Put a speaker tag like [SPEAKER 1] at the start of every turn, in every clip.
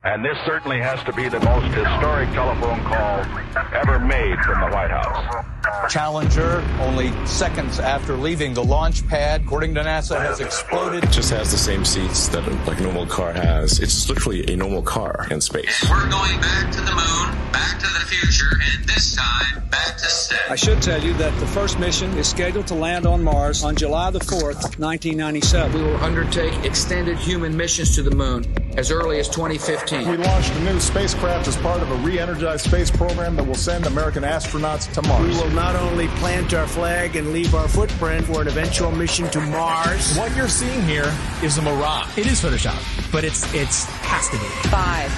[SPEAKER 1] And this certainly has to be the most historic telephone call ever made from the White House.
[SPEAKER 2] Challenger, only seconds after leaving the launch pad, according to NASA, has exploded.
[SPEAKER 3] It just has the same seats that a normal car has. It's literally a normal car in space.
[SPEAKER 4] And we're going back to the moon, back to the future, and this time, back to stay.
[SPEAKER 5] I should tell you that the first mission is scheduled to land on Mars on July the 4th, 1997.
[SPEAKER 6] We will undertake extended human missions to the moon as early as 2015.
[SPEAKER 7] We launched a new spacecraft as part of a re-energized space program that will send American astronauts to Mars.
[SPEAKER 8] We will not only plant our flag and leave our footprint for an eventual mission to Mars.
[SPEAKER 9] What you're seeing here is a mirage. It is Photoshop, but it has to be.
[SPEAKER 10] 5,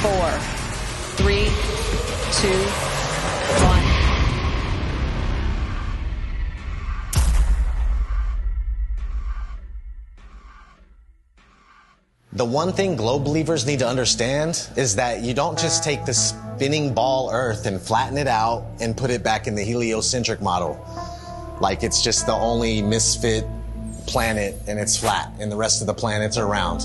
[SPEAKER 10] 4, 3, 2, 1.
[SPEAKER 11] The one thing globe believers need to understand is that you don't just take the spinning ball Earth and flatten it out and put it back in the heliocentric model. Like it's just the only misfit planet and it's flat and the rest of the planets are round.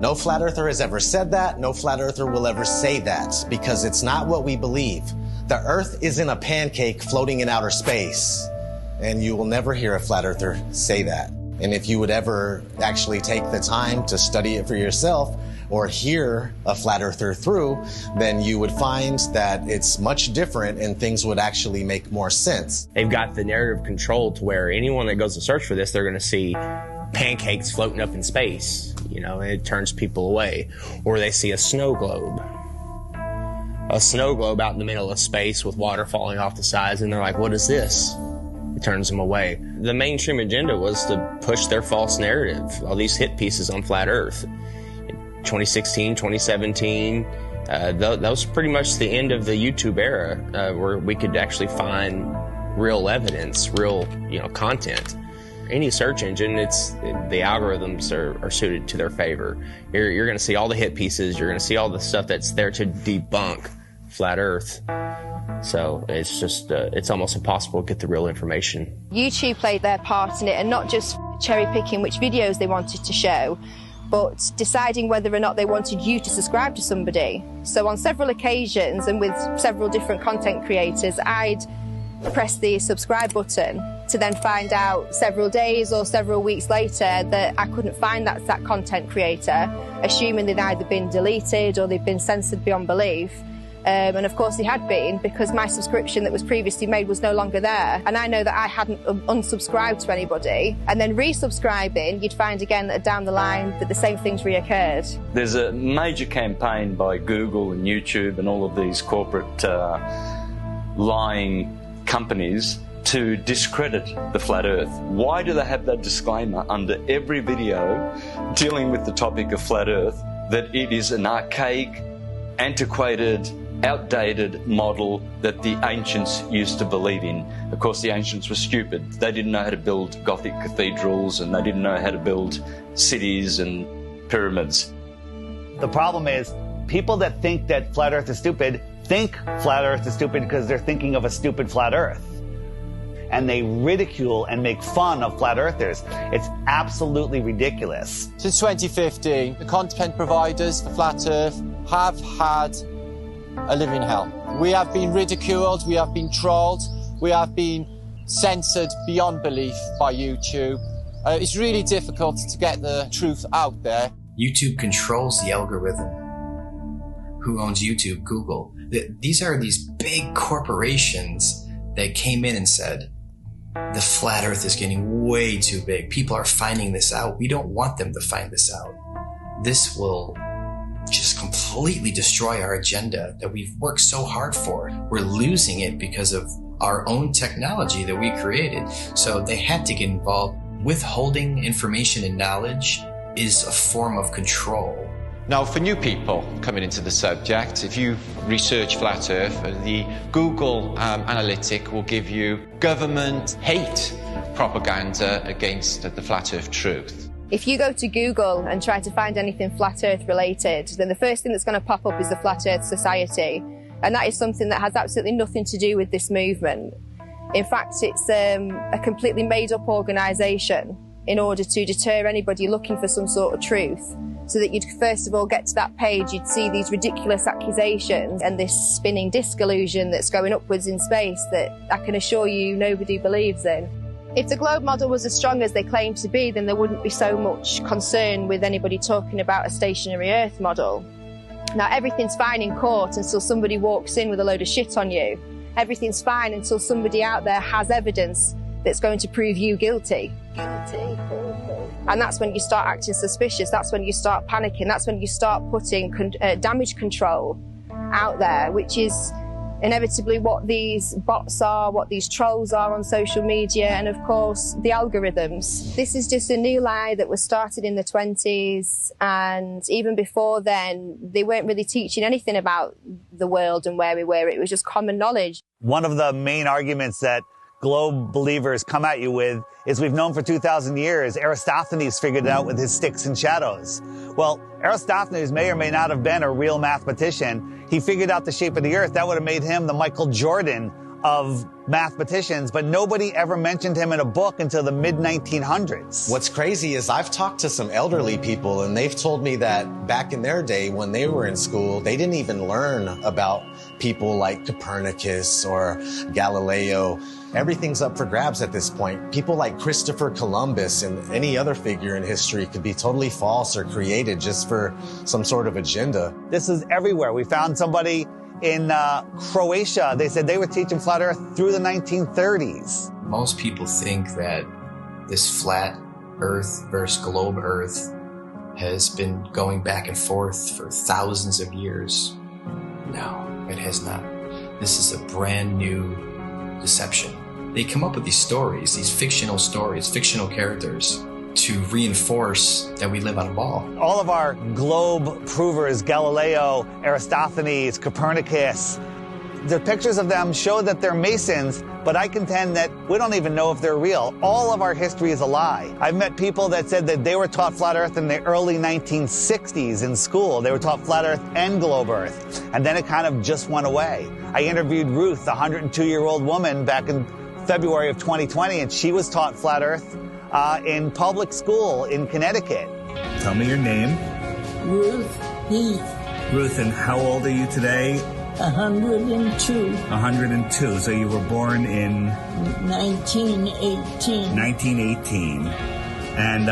[SPEAKER 11] No flat earther has ever said that. No flat earther will ever say that because it's not what we believe. The Earth isn't a pancake floating in outer space, and you will never hear a flat earther say that. And if you would ever actually take the time to study it for yourself or hear a flat earther through, then you would find that it's much different and things would actually make more sense.
[SPEAKER 12] They've got the narrative controlled to where anyone that goes to search for this, they're going to see pancakes floating up in space, you know, and it turns people away. Or they see a snow globe. A snow globe out in the middle of space with water falling off the sides, and they're like, what is this? It turns them away. The mainstream agenda was to push their false narrative, all these hit pieces on flat Earth. 2016, 2017, that was pretty much the end of the YouTube era, where we could actually find real evidence, real, content. Any search engine, the algorithms are suited to their favor. You're going to see all the hit pieces. You're going to see all the stuff that's there to debunk flat Earth. So it's just, it's almost impossible to get the real information.
[SPEAKER 13] YouTube played their part in it, and not just cherry picking which videos they wanted to show, but deciding whether or not they wanted you to subscribe to somebody. So on several occasions and with several different content creators, I'd press the subscribe button to then find out several days or several weeks later that I couldn't find that content creator, assuming they'd either been deleted or they'd been censored beyond belief. And of course they had been, because my subscription that was previously made was no longer there. And I know that I hadn't unsubscribed to anybody. And then resubscribing, you'd find again that down the line that the same things reoccurred.
[SPEAKER 14] There's a major campaign by Google and YouTube and all of these corporate lying companies to discredit the flat Earth. Why do they have that disclaimer under every video dealing with the topic of flat Earth, that it is an archaic, antiquated, outdated model that the ancients used to believe in? Of course, the ancients were stupid. They didn't know how to build Gothic cathedrals, and they didn't know how to build cities and pyramids.
[SPEAKER 15] The problem is, people that think that flat Earth is stupid think flat Earth is stupid because they're thinking of a stupid flat Earth. And they ridicule and make fun of flat earthers. It's absolutely ridiculous.
[SPEAKER 16] Since 2015, the content providers for flat Earth have had a living hell. We have been ridiculed, we have been trolled, we have been censored beyond belief by YouTube. It's really difficult to get the truth out there.
[SPEAKER 17] YouTube controls the algorithm. Who owns YouTube? Google. These are these big corporations that came in and said, the flat Earth is getting way too big. People are finding this out. We don't want them to find this out. This will just completely destroy our agenda that we've worked so hard for. We're losing it because of our own technology that we created. So they had to get involved. Withholding information and knowledge is a form of control.
[SPEAKER 18] Now, for new people coming into the subject, if you research flat Earth, the Google analytic will give you government hate propaganda against the flat Earth truth.
[SPEAKER 13] If you go to Google and try to find anything flat Earth related, then the first thing that's going to pop up is the Flat Earth Society. And that is something that has absolutely nothing to do with this movement. In fact, it's a completely made-up organisation in order to deter anybody looking for some sort of truth so that you'd first of all get to that page, you'd see these ridiculous accusations and this spinning disc illusion that's going upwards in space that I can assure you nobody believes in. If the globe model was as strong as they claim to be, then there wouldn't be so much concern with anybody talking about a stationary Earth model. Now, everything's fine in court until somebody walks in with a load of shit on you. Everything's fine until somebody out there has evidence that's going to prove you guilty. And that's when you start acting suspicious. That's when you start panicking. That's when you start putting damage control out there, which is inevitably what these bots are, what these trolls are on social media, and of course the algorithms. This is just a new lie that was started in the 20s, and even before then they weren't really teaching anything about the world and where we were. It was just common knowledge.
[SPEAKER 15] One of the main arguments that globe believers come at you with is we've known for 2,000 years. Aristophanes figured it out with his sticks and shadows. Well, Aristophanes may or may not have been a real mathematician. He figured out the shape of the earth. That would have made him the Michael Jordan of mathematicians, but nobody ever mentioned him in a book until the mid-1900s.
[SPEAKER 11] What's crazy is I've talked to some elderly people, and they've told me that back in their day when they were in school, they didn't even learn about people like Copernicus or Galileo. Everything's up for grabs at this point. People like Christopher Columbus and any other figure in history could be totally false or created just for some sort of agenda.
[SPEAKER 15] This is everywhere. We found somebody in Croatia. They said they were teaching flat earth through the 1930s.
[SPEAKER 17] Most people think that this flat earth versus globe earth has been going back and forth for thousands of years. No, it has not. This is a brand new deception. They come up with these stories, these fictional stories, fictional characters, to reinforce that we live on a ball.
[SPEAKER 15] All of our globe provers, Galileo, Aristophanes, Copernicus, the pictures of them show that they're Masons, but I contend that we don't even know if they're real. All of our history is a lie. I've met people that said that they were taught flat earth in the early 1960s in school. They were taught flat earth and globe earth, and then it kind of just went away. I interviewed Ruth, a 102-year-old woman, back in February of 2020, and she was taught flat earth in public school in Connecticut.
[SPEAKER 19] Tell me your name.
[SPEAKER 20] Ruth Heath.
[SPEAKER 19] Ruth, and how old are you today?
[SPEAKER 20] 102.
[SPEAKER 19] 102. So you were born in
[SPEAKER 20] 1918.
[SPEAKER 19] 1918. And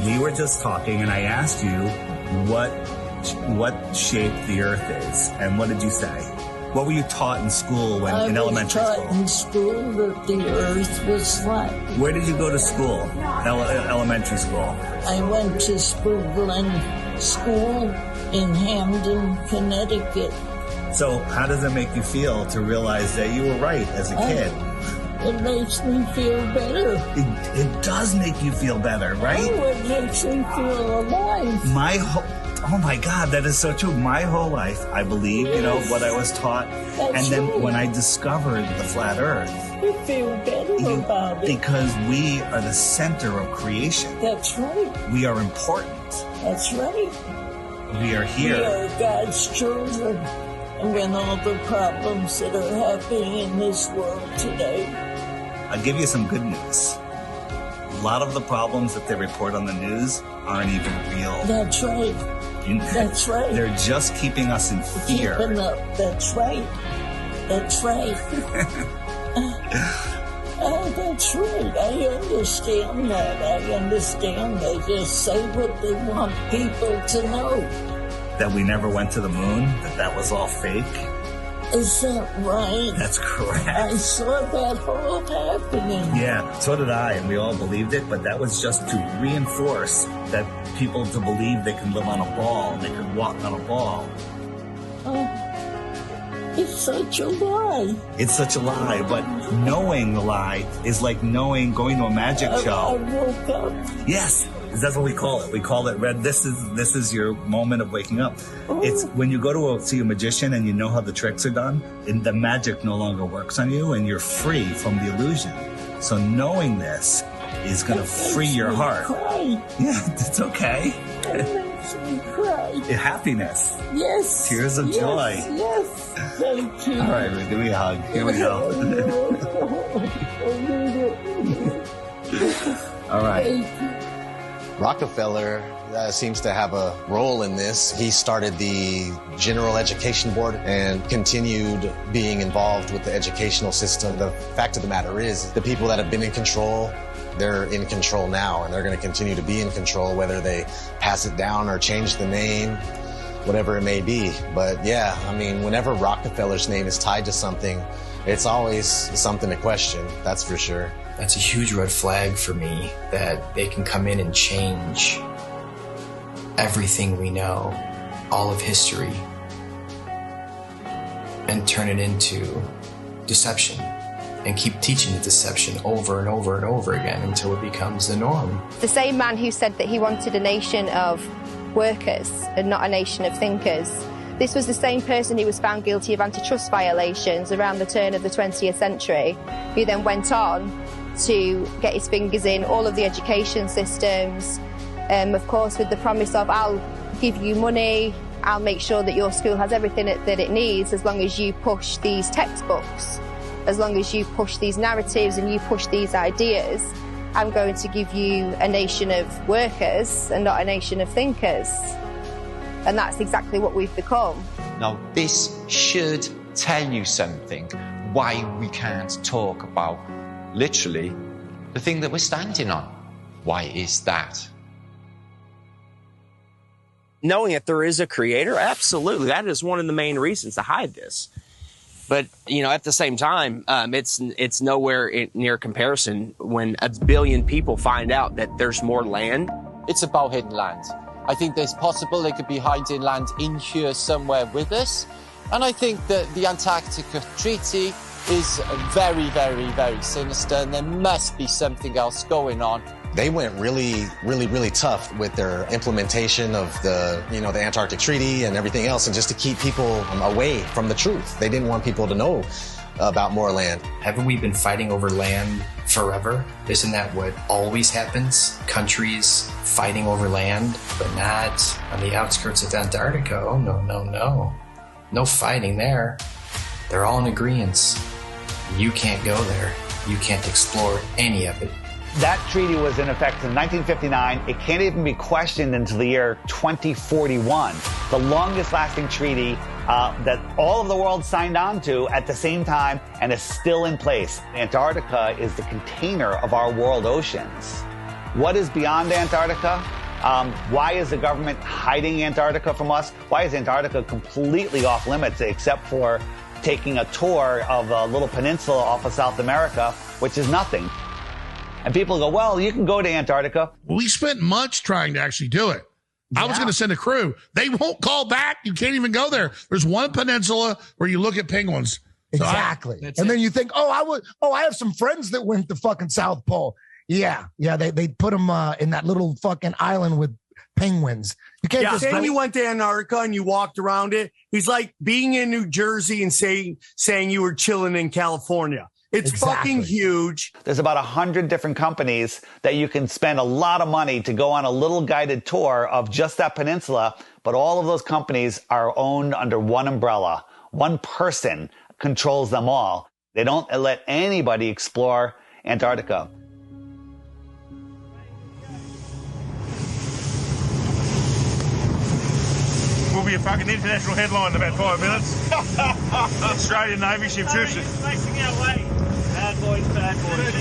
[SPEAKER 19] we were just talking, and I asked you what shape the Earth is, and what did you say? What were you taught in school in elementary school? I was taught in school
[SPEAKER 20] that the Earth was flat.
[SPEAKER 19] Where did you go to school? Elementary school?
[SPEAKER 20] I went to Spoogland School in Hamden, Connecticut.
[SPEAKER 19] So how does it make you feel to realize that you were right as a kid?
[SPEAKER 20] It makes me feel better.
[SPEAKER 19] It does make you feel better, right?
[SPEAKER 20] Oh, it makes me feel alive.
[SPEAKER 19] Oh my God, that is so true. My whole life, I believe, yes, what I was taught.
[SPEAKER 20] That's
[SPEAKER 19] and then
[SPEAKER 20] right.
[SPEAKER 19] When I discovered the flat earth.
[SPEAKER 20] You feel better about it.
[SPEAKER 19] Because we are the center of creation.
[SPEAKER 20] That's right.
[SPEAKER 19] We are important.
[SPEAKER 20] That's right.
[SPEAKER 19] We are here.
[SPEAKER 20] We are God's children. And when all the problems that are happening in this world today.
[SPEAKER 19] I'll give you some good news. A lot of the problems that they report on the news aren't even real.
[SPEAKER 20] That's right. That's right.
[SPEAKER 19] They're just keeping us in fear.
[SPEAKER 20] Keeping up. That's right. That's right. That's right. I understand that. I understand. They just say what they want people to know.
[SPEAKER 19] That we never went to the moon? That was all fake?
[SPEAKER 20] Is that right?
[SPEAKER 19] That's correct.
[SPEAKER 20] I saw that all happening.
[SPEAKER 19] Yeah, so did I, and we all believed it, but that was just to reinforce that people to believe they can live on a ball and they can walk on a ball.
[SPEAKER 20] Oh, it's such a lie.
[SPEAKER 19] It's such a lie, but knowing the lie is like going to a magic show.
[SPEAKER 20] I woke up.
[SPEAKER 19] Yes. That's what we call it. We call it red. This is your moment of waking up. Oh. It's when you go to see a magician and you know how the tricks are done, and the magic no longer works on you, and you're free from the illusion. So knowing this is going to free your heart.
[SPEAKER 20] Cry.
[SPEAKER 19] Yeah, it's okay.
[SPEAKER 20] It makes me cry.
[SPEAKER 19] Happiness.
[SPEAKER 20] Yes.
[SPEAKER 19] Tears of joy.
[SPEAKER 20] Yes. Thank you.
[SPEAKER 19] All right, give me a hug. Here we go. All right.
[SPEAKER 11] Rockefeller seems to have a role in this. He started the General Education Board and continued being involved with the educational system. The fact of the matter is, the people that have been in control, they're in control now, and they're going to continue to be in control, whether they pass it down or change the name, whatever it may be. But yeah, I mean, whenever Rockefeller's name is tied to something, it's always something to question, that's for sure.
[SPEAKER 17] That's a huge red flag for me, that they can come in and change everything we know, all of history, and turn it into deception, and keep teaching the deception over and over and over again until it becomes the norm.
[SPEAKER 13] The same man who said that he wanted a nation of workers and not a nation of thinkers. This was the same person who was found guilty of antitrust violations around the turn of the 20th century, who then went on to get his fingers in all of the education systems, of course with the promise of, I'll give you money, I'll make sure that your school has everything that it needs as long as you push these textbooks, as long as you push these narratives and you push these ideas. I'm going to give you a nation of workers and not a nation of thinkers. And that's exactly what we've become.
[SPEAKER 18] Now, this should tell you something, why we can't talk about, literally, the thing that we're standing on. Why is that?
[SPEAKER 12] Knowing that there is a creator, absolutely. That is one of the main reasons to hide this. But, you know, at the same time, it's nowhere near comparison when 1 billion people find out that there's more land.
[SPEAKER 16] It's about hidden land. I think there's possible they could be hiding land in here somewhere with us. And I think that the Antarctica Treaty is very, very, very sinister, and there must be something else going on.
[SPEAKER 11] They went really, really, really tough with their implementation of the Antarctic Treaty and everything else, and just to keep people away from the truth. They didn't want people to know about more land.
[SPEAKER 17] Haven't we been fighting over land forever? Isn't that what always happens? Countries fighting over land, but not on the outskirts of Antarctica. Oh, no, no, no. No fighting there. They're all in agreement. You can't go there. You can't explore any of it.
[SPEAKER 15] That treaty was in effect in 1959. It can't even be questioned until the year 2041. The longest lasting treaty that all of the world signed on to at the same time and is still in place. Antarctica is the container of our world oceans. What is beyond Antarctica? Why is the government hiding Antarctica from us? Why is Antarctica completely off limits except for taking a tour of a little peninsula off of South America, which is nothing? And people go, well, you can go to Antarctica.
[SPEAKER 21] We spent months trying to actually do it. Yeah. I was going to send a crew. They won't call back. You can't even go there. There's one peninsula where you look at penguins.
[SPEAKER 22] Exactly. And then you think, I have some friends that went to fucking South Pole. Yeah. They put them in that little fucking island with penguins. You can't just
[SPEAKER 8] saying you went to Antarctica and you walked around it. He's like being in New Jersey and saying you were chilling in California. It's fucking huge.
[SPEAKER 15] There's about 100 different companies that you can spend a lot of money to go on a little guided tour of just that peninsula. But all of those companies are owned under one umbrella. One person controls them all. They don't let anybody explore Antarctica.
[SPEAKER 23] Will be a fucking international headline in about 5 minutes. Australian Navy ship shoots it.
[SPEAKER 24] Facing our way. Bad boys,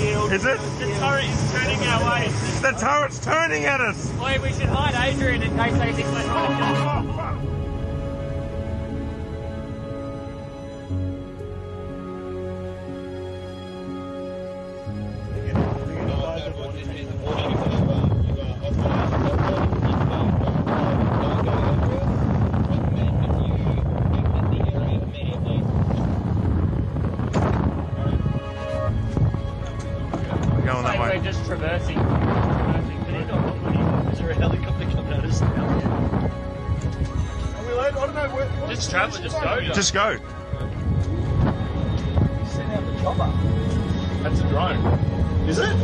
[SPEAKER 24] yield.
[SPEAKER 23] Is it?
[SPEAKER 24] The turret is turning our way.
[SPEAKER 23] The turret's turning at us.
[SPEAKER 24] Boy, we should hide Adrian in case they think we're trying to we're just traversing. Is there a helicopter coming at us now?
[SPEAKER 23] Are we late? I don't know where.
[SPEAKER 24] Just travel, just go.
[SPEAKER 23] Just go.
[SPEAKER 22] Send out the chopper.
[SPEAKER 23] That's a drone. Is it?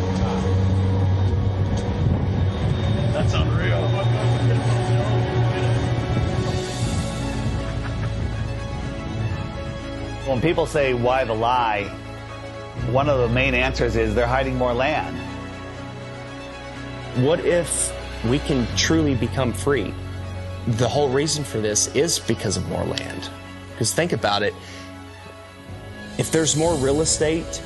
[SPEAKER 24] That's unreal.
[SPEAKER 15] When people say, why the lie? One of the main answers is they're hiding more land. What if
[SPEAKER 12] we can truly become free. The whole reason for this is because of more land. Because think about it, if there's more real estate,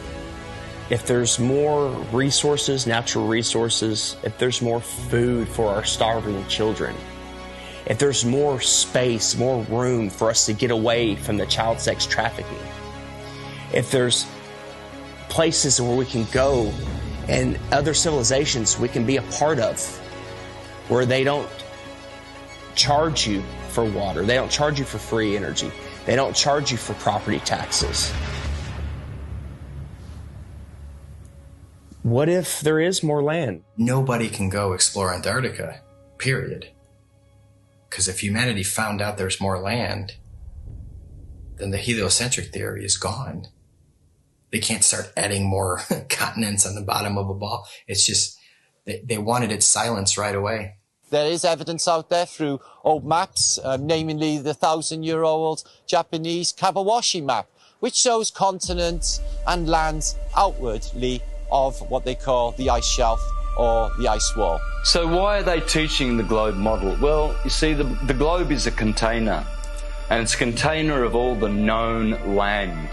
[SPEAKER 12] if there's more resources, natural resources, if there's more food for our starving children, if there's more space, more room for us to get away from the child sex trafficking, if there's places where we can go and other civilizations we can be a part of, where they don't charge you for water, they don't charge you for free energy, they don't charge you for property taxes. What if there is more land?
[SPEAKER 17] Nobody can go explore Antarctica, period. Because if humanity found out there's more land, then the heliocentric theory is gone. They can't start adding more continents on the bottom of a ball. It's just, they wanted it silenced right away.
[SPEAKER 16] There is evidence out there through old maps, namely the 1,000-year-old Japanese Kawabashi map, which shows continents and lands outwardly of what they call the ice shelf or the ice wall.
[SPEAKER 14] So why are they teaching the globe model? Well, you see, the globe is a container, and it's a container of all the known land.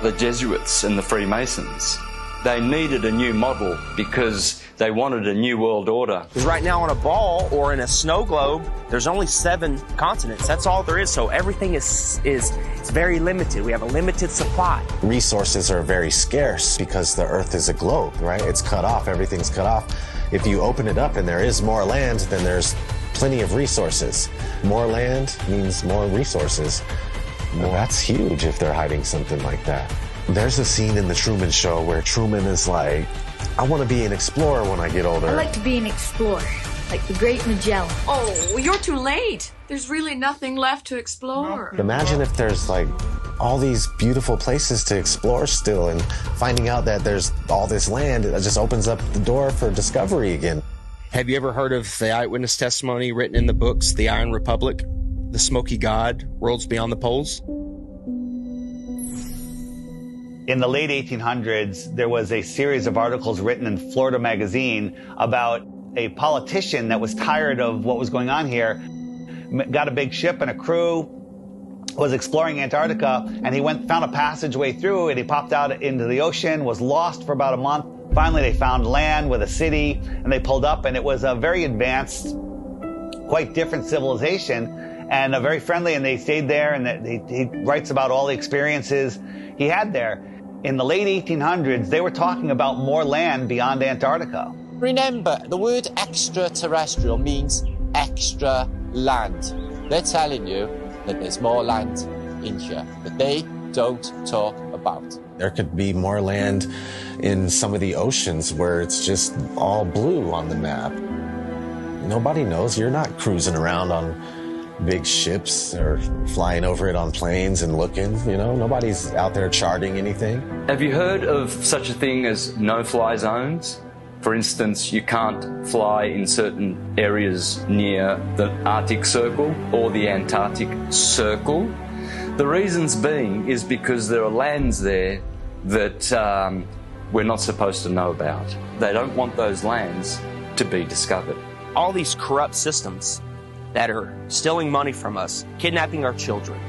[SPEAKER 14] The Jesuits and the Freemasons, they needed a new model because they wanted a new world order.
[SPEAKER 12] Because right now on a ball or in a snow globe, there's only 7 continents. That's all there is. So everything is very limited. We have a limited supply.
[SPEAKER 11] Resources are very scarce because the Earth is a globe, right? It's cut off. Everything's cut off. If you open it up and there is more land, then there's plenty of resources. More land means more resources. Well, that's huge if they're hiding something like that. There's a scene in The Truman Show where Truman is like, I want to be an explorer when I get older.
[SPEAKER 1] I like to be an explorer, like the Great Magellan.
[SPEAKER 2] Oh, well, you're too late. There's really nothing left to explore.
[SPEAKER 11] Imagine if there's like all these beautiful places to explore still, and finding out that there's all this land, it just opens up the door for discovery again.
[SPEAKER 12] Have you ever heard of the eyewitness testimony written in the books, The Iron Republic, The Smoky God, Worlds Beyond the Poles?
[SPEAKER 15] In the late 1800s, there was a series of articles written in Florida Magazine about a politician that was tired of what was going on here, got a big ship and a crew, was exploring Antarctica, and he found a passageway through, and he popped out into the ocean, was lost for about a month. Finally, they found land with a city, and they pulled up, and it was a very advanced, quite different civilization, and very friendly, and they stayed there, and he writes about all the experiences he had there. In the late 1800s, they were talking about more land beyond Antarctica.
[SPEAKER 16] Remember, the word extraterrestrial means extra land. They're telling you that there's more land in here that they don't talk about.
[SPEAKER 11] There could be more land in some of the oceans where it's just all blue on the map. Nobody knows. You're not cruising around on big ships or flying over it on planes and looking, you know, nobody's out there charting anything.
[SPEAKER 14] Have you heard of such a thing as no-fly zones? For instance, you can't fly in certain areas near the Arctic Circle or the Antarctic Circle. The reasons being is because there are lands there that we're not supposed to know about. They don't want those lands to be discovered.
[SPEAKER 12] All these corrupt systems that are stealing money from us, kidnapping our children,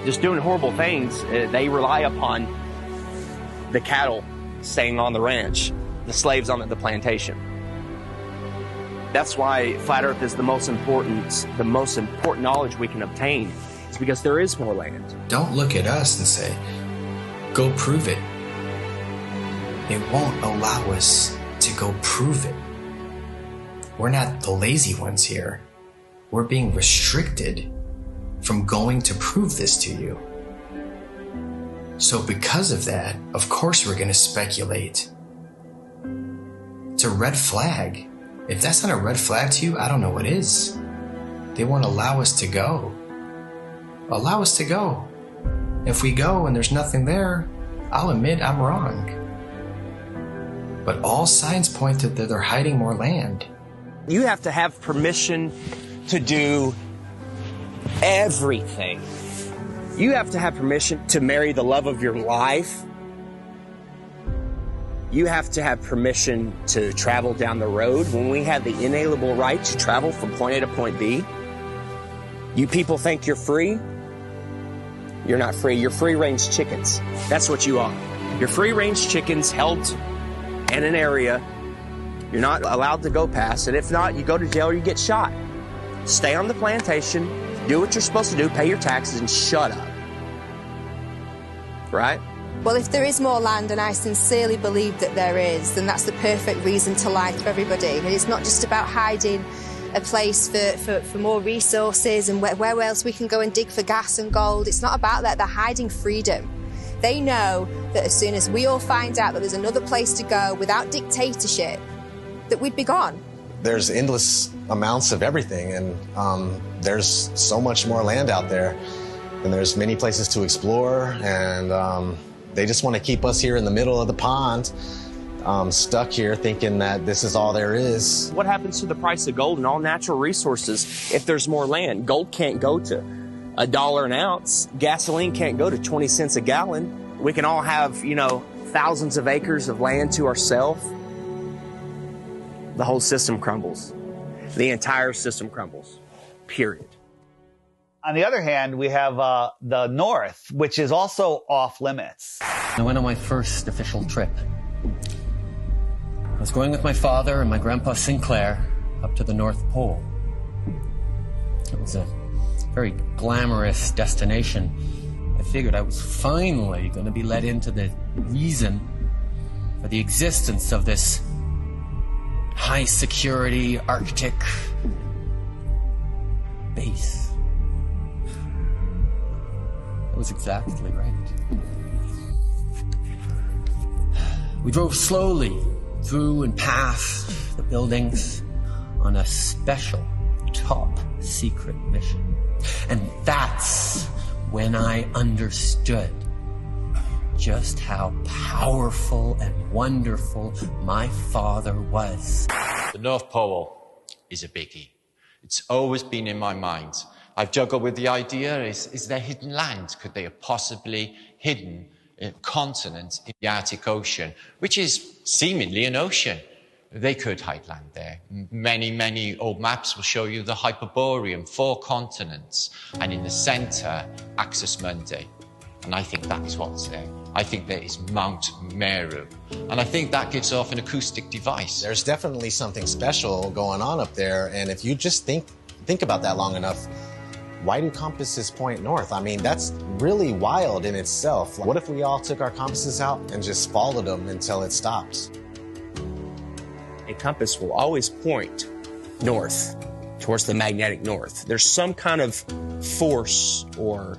[SPEAKER 12] just doing horrible things. They rely upon the cattle staying on the ranch, the slaves on the plantation. That's why flat Earth is the most important knowledge we can obtain. It's because there is more land.
[SPEAKER 17] Don't look at us and say, go prove it. They won't allow us to go prove it. We're not the lazy ones here. We're being restricted from going to prove this to you. So because of that, of course we're going to speculate. It's a red flag. If that's not a red flag to you, I don't know what is. They won't allow us to go. Allow us to go. If we go and there's nothing there, I'll admit I'm wrong. But all signs point to that they're hiding more land.
[SPEAKER 12] You have to have permission to do everything. You have to have permission to marry the love of your life.
[SPEAKER 3] You have to have permission to travel down the road. When we have the inalienable right to travel from point A to point B, you people think you're free. You're not free. You're free-range chickens. That's what you are. You're free-range chickens held in an area you're not allowed to go past. And if not, you go to jail or you get shot. Stay on the plantation, do what you're supposed to do, pay your taxes, and shut up. Right?
[SPEAKER 13] Well, if there is more land, and I sincerely believe that there is, then that's the perfect reason to lie to everybody. And it's not just about hiding a place for more resources and where else we can go and dig for gas and gold. It's not about that. They're hiding freedom. They know that as soon as we all find out that there's another place to go without dictatorship, that we'd be gone.
[SPEAKER 11] There's endless amounts of everything, and there's so much more land out there, and there's many places to explore, and they just want to keep us here in the middle of the pond, stuck here thinking that this is all there is.
[SPEAKER 3] What happens to the price of gold and all natural resources if there's more land? Gold can't go to $1 an ounce. Gasoline can't go to 20 cents a gallon. We can all have, you know, thousands of acres of land to ourselves. The whole system crumbles. The entire system crumbles. Period.
[SPEAKER 15] On the other hand, we have the North, which is also off limits.
[SPEAKER 4] I went on my first official trip. I was going with my father and my grandpa Sinclair up to the North Pole. It was a very glamorous destination. I figured I was finally going to be let into the reason for the existence of this high security Arctic base. It was exactly right. We drove slowly through and past the buildings on a special top secret mission. And that's when I understood just how powerful and wonderful my father was.
[SPEAKER 18] The North Pole is a biggie. It's always been in my mind. I've juggled with the idea, is there hidden land? Could they have possibly hidden a continent in the Arctic Ocean, which is seemingly an ocean? They could hide land there. Many old maps will show you the Hyperborean, 4 continents, and in the center, Axis Mundi. And I think that's what's there. I think there is Mount Meru. And I think that gives off an acoustic device.
[SPEAKER 11] There's definitely something special going on up there, and if you just think about that long enough, why do compasses point north? I mean, that's really wild in itself. What if we all took our compasses out and just followed them until it stops?
[SPEAKER 3] A compass will always point north, towards the magnetic north. There's some kind of force or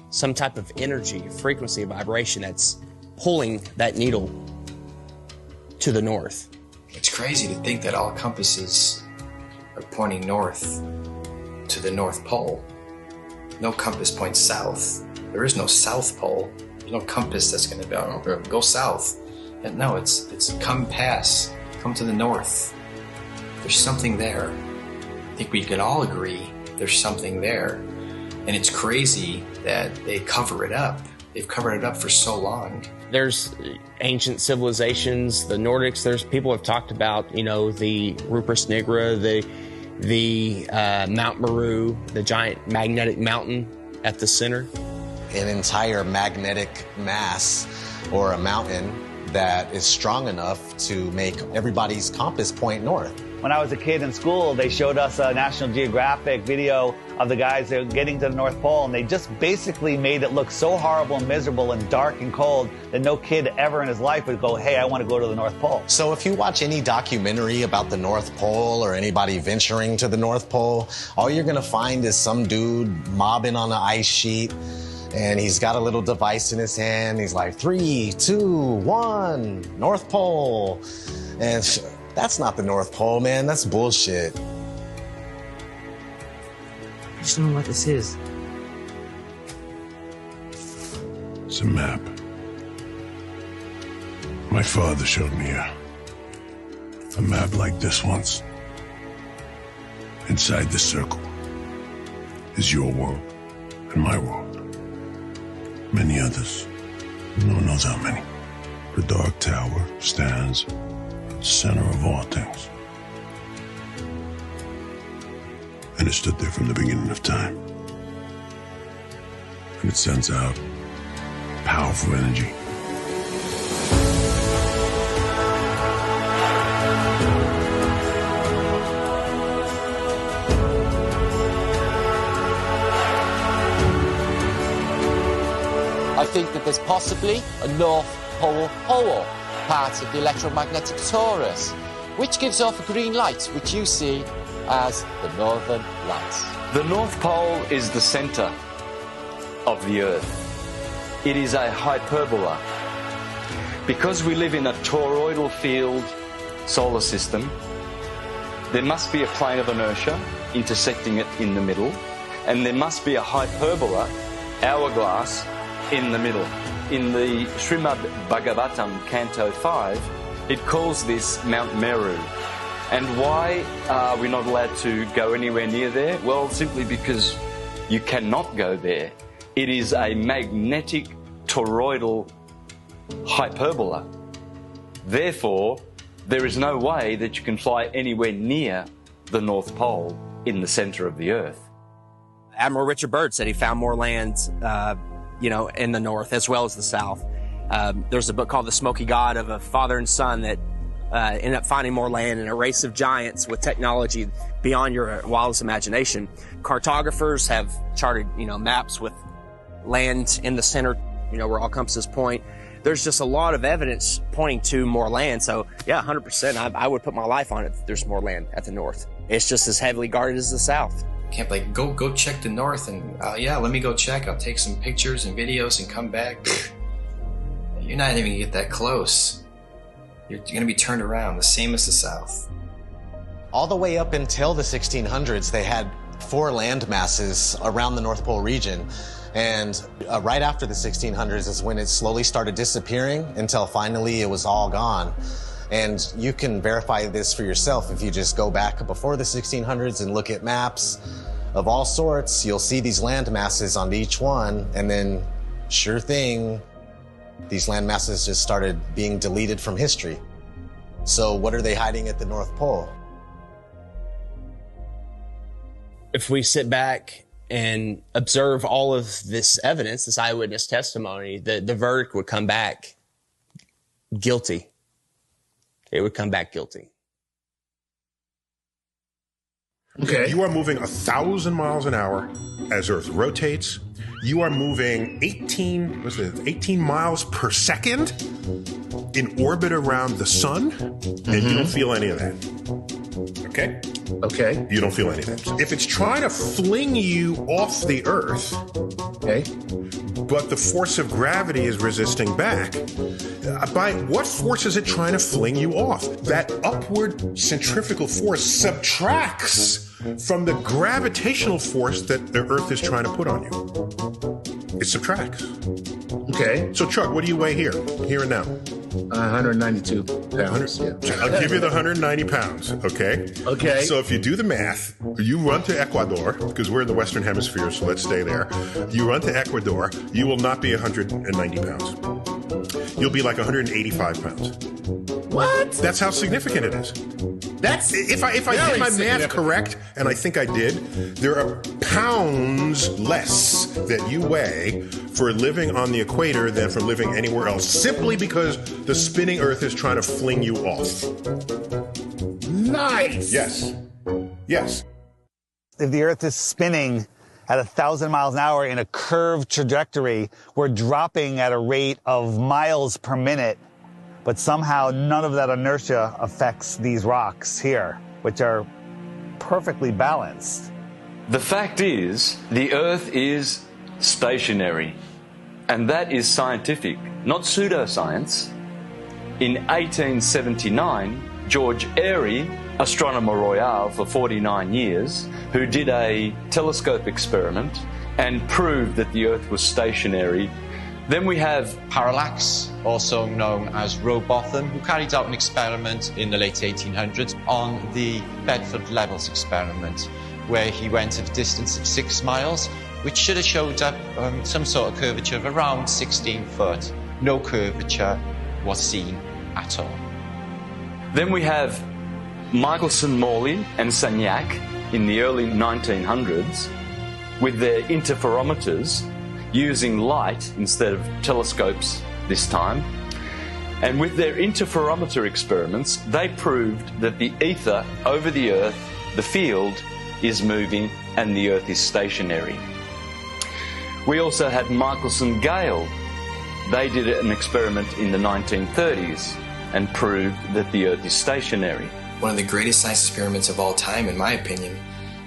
[SPEAKER 3] some type of energy, frequency, vibration that's pulling that needle to the north.
[SPEAKER 17] It's crazy to think that all compasses are pointing north to the North Pole. No compass points south. There is no South Pole. There's no compass that's going to go south. And no, it's come to the north. There's something there. I think we can all agree there's something there. And it's crazy that they cover it up. They've covered it up for so long.
[SPEAKER 3] There's ancient civilizations, the Nordics. There's people have talked about, you know, the Rupert Nigra, the Mount Meru, the giant magnetic mountain at the center.
[SPEAKER 11] An entire magnetic mass or a mountain that is strong enough to make everybody's compass point north.
[SPEAKER 15] When I was a kid in school, they showed us a National Geographic video of the guys that were getting to the North Pole, and they just basically made it look so horrible and miserable and dark and cold that no kid ever in his life would go, hey, I want to go to the North Pole.
[SPEAKER 11] So if you watch any documentary about the North Pole or anybody venturing to the North Pole, all you're going to find is some dude mobbing on an ice sheet, and he's got a little device in his hand. He's like, 3, 2, 1, North Pole. And that's not the North Pole, man. That's bullshit.
[SPEAKER 3] I just don't know what this is.
[SPEAKER 5] It's a map. My father showed me a map like this once. Inside the circle is your world and my world. Many others. No one knows how many. The dark tower stands at the center of all things. And it stood there from the beginning of time. And it sends out powerful energy.
[SPEAKER 16] I think that there's possibly a North Pole hole, part of the electromagnetic torus, which gives off a green light, which you see as the Northern Lights.
[SPEAKER 14] The North Pole is the center of the Earth. It is a hyperbola. Because we live in a toroidal field solar system, there must be a plane of inertia intersecting it in the middle, and there must be a hyperbola, hourglass, in the middle. In the Srimad Bhagavatam, Canto 5, it calls this Mount Meru. And why are we not allowed to go anywhere near there? Well, simply because you cannot go there. It is a magnetic toroidal hyperbola. Therefore, there is no way that you can fly anywhere near the North Pole in the center of the Earth.
[SPEAKER 3] Admiral Richard Byrd said he found more land, in the north as well as the south. There's a book called The Smoky God of a father and son that ended up finding more land in a race of giants with technology beyond your wildest imagination. Cartographers have charted, maps with land in the center, where all compasses point. There's just a lot of evidence pointing to more land. So yeah, 100%, I would put my life on it that there's more land at the north. It's just as heavily guarded as the south.
[SPEAKER 17] Can't go check the north and yeah, let me go check. I'll take some pictures and videos and come back. You're not even gonna get that close. You're gonna be turned around, the same as the south.
[SPEAKER 11] All the way up until the 1600s, they had 4 land masses around the North Pole region. And right after the 1600s is when it slowly started disappearing until finally it was all gone. And you can verify this for yourself if you just go back before the 1600s and look at maps of all sorts. You'll see these land masses on each one, and then sure thing, these land masses just started being deleted from history. So what are they hiding at the North Pole?
[SPEAKER 3] If we sit back and observe all of this evidence, this eyewitness testimony, the verdict would come back guilty. It would come back guilty.
[SPEAKER 5] Okay. You are moving 1,000 miles an hour as Earth rotates. You are moving 18 miles per second in orbit around the sun, and you don't feel any of that. Okay?
[SPEAKER 22] Okay.
[SPEAKER 5] You don't feel any of that. If it's trying to fling you off the Earth,
[SPEAKER 22] okay,
[SPEAKER 5] but the force of gravity is resisting back, by what force is it trying to fling you off? That upward centrifugal force subtracts from the gravitational force that the Earth is trying to put on you. It subtracts.
[SPEAKER 22] Okay.
[SPEAKER 5] So, Chuck, what do you weigh here and now?
[SPEAKER 22] 192 pounds. Yeah.
[SPEAKER 5] I'll give you the 190 pounds, okay?
[SPEAKER 22] Okay.
[SPEAKER 5] So if you do the math, you run to Ecuador, because we're in the Western Hemisphere, so let's stay there. You run to Ecuador, you will not be 190 pounds. You'll be like 185 pounds.
[SPEAKER 22] What?
[SPEAKER 5] That's how significant it is.
[SPEAKER 22] That's
[SPEAKER 5] if I did my math correct, and I think I did, there are pounds less that you weigh for living on the equator than for living anywhere else, simply because the spinning Earth is trying to fling you off.
[SPEAKER 22] Nice.
[SPEAKER 5] Yes. Yes.
[SPEAKER 15] If the Earth is spinning at 1,000 miles an hour in a curved trajectory, we're dropping at a rate of miles per minute. But somehow none of that inertia affects these rocks here, which are perfectly balanced.
[SPEAKER 14] The fact is, the Earth is stationary, and that is scientific, not pseudoscience. In 1879, George Airy, astronomer royal for 49 years, who did a telescope experiment and proved that the Earth was stationary. Then we have
[SPEAKER 18] Parallax, also known as Rowbotham, who carried out an experiment in the late 1800s on the Bedford Levels experiment, where he went at a distance of 6 miles, which should have showed up some sort of curvature of around 16 foot. No curvature, was seen at all.
[SPEAKER 14] Then we have Michelson, Morley and Sagnac in the early 1900s with their interferometers using light instead of telescopes this time. And with their interferometer experiments, they proved that the ether over the Earth, the field, is moving and the Earth is stationary. We also had Michelson Gale. They did an experiment in the 1930s and proved that the Earth is stationary.
[SPEAKER 17] One of the greatest science experiments of all time, in my opinion,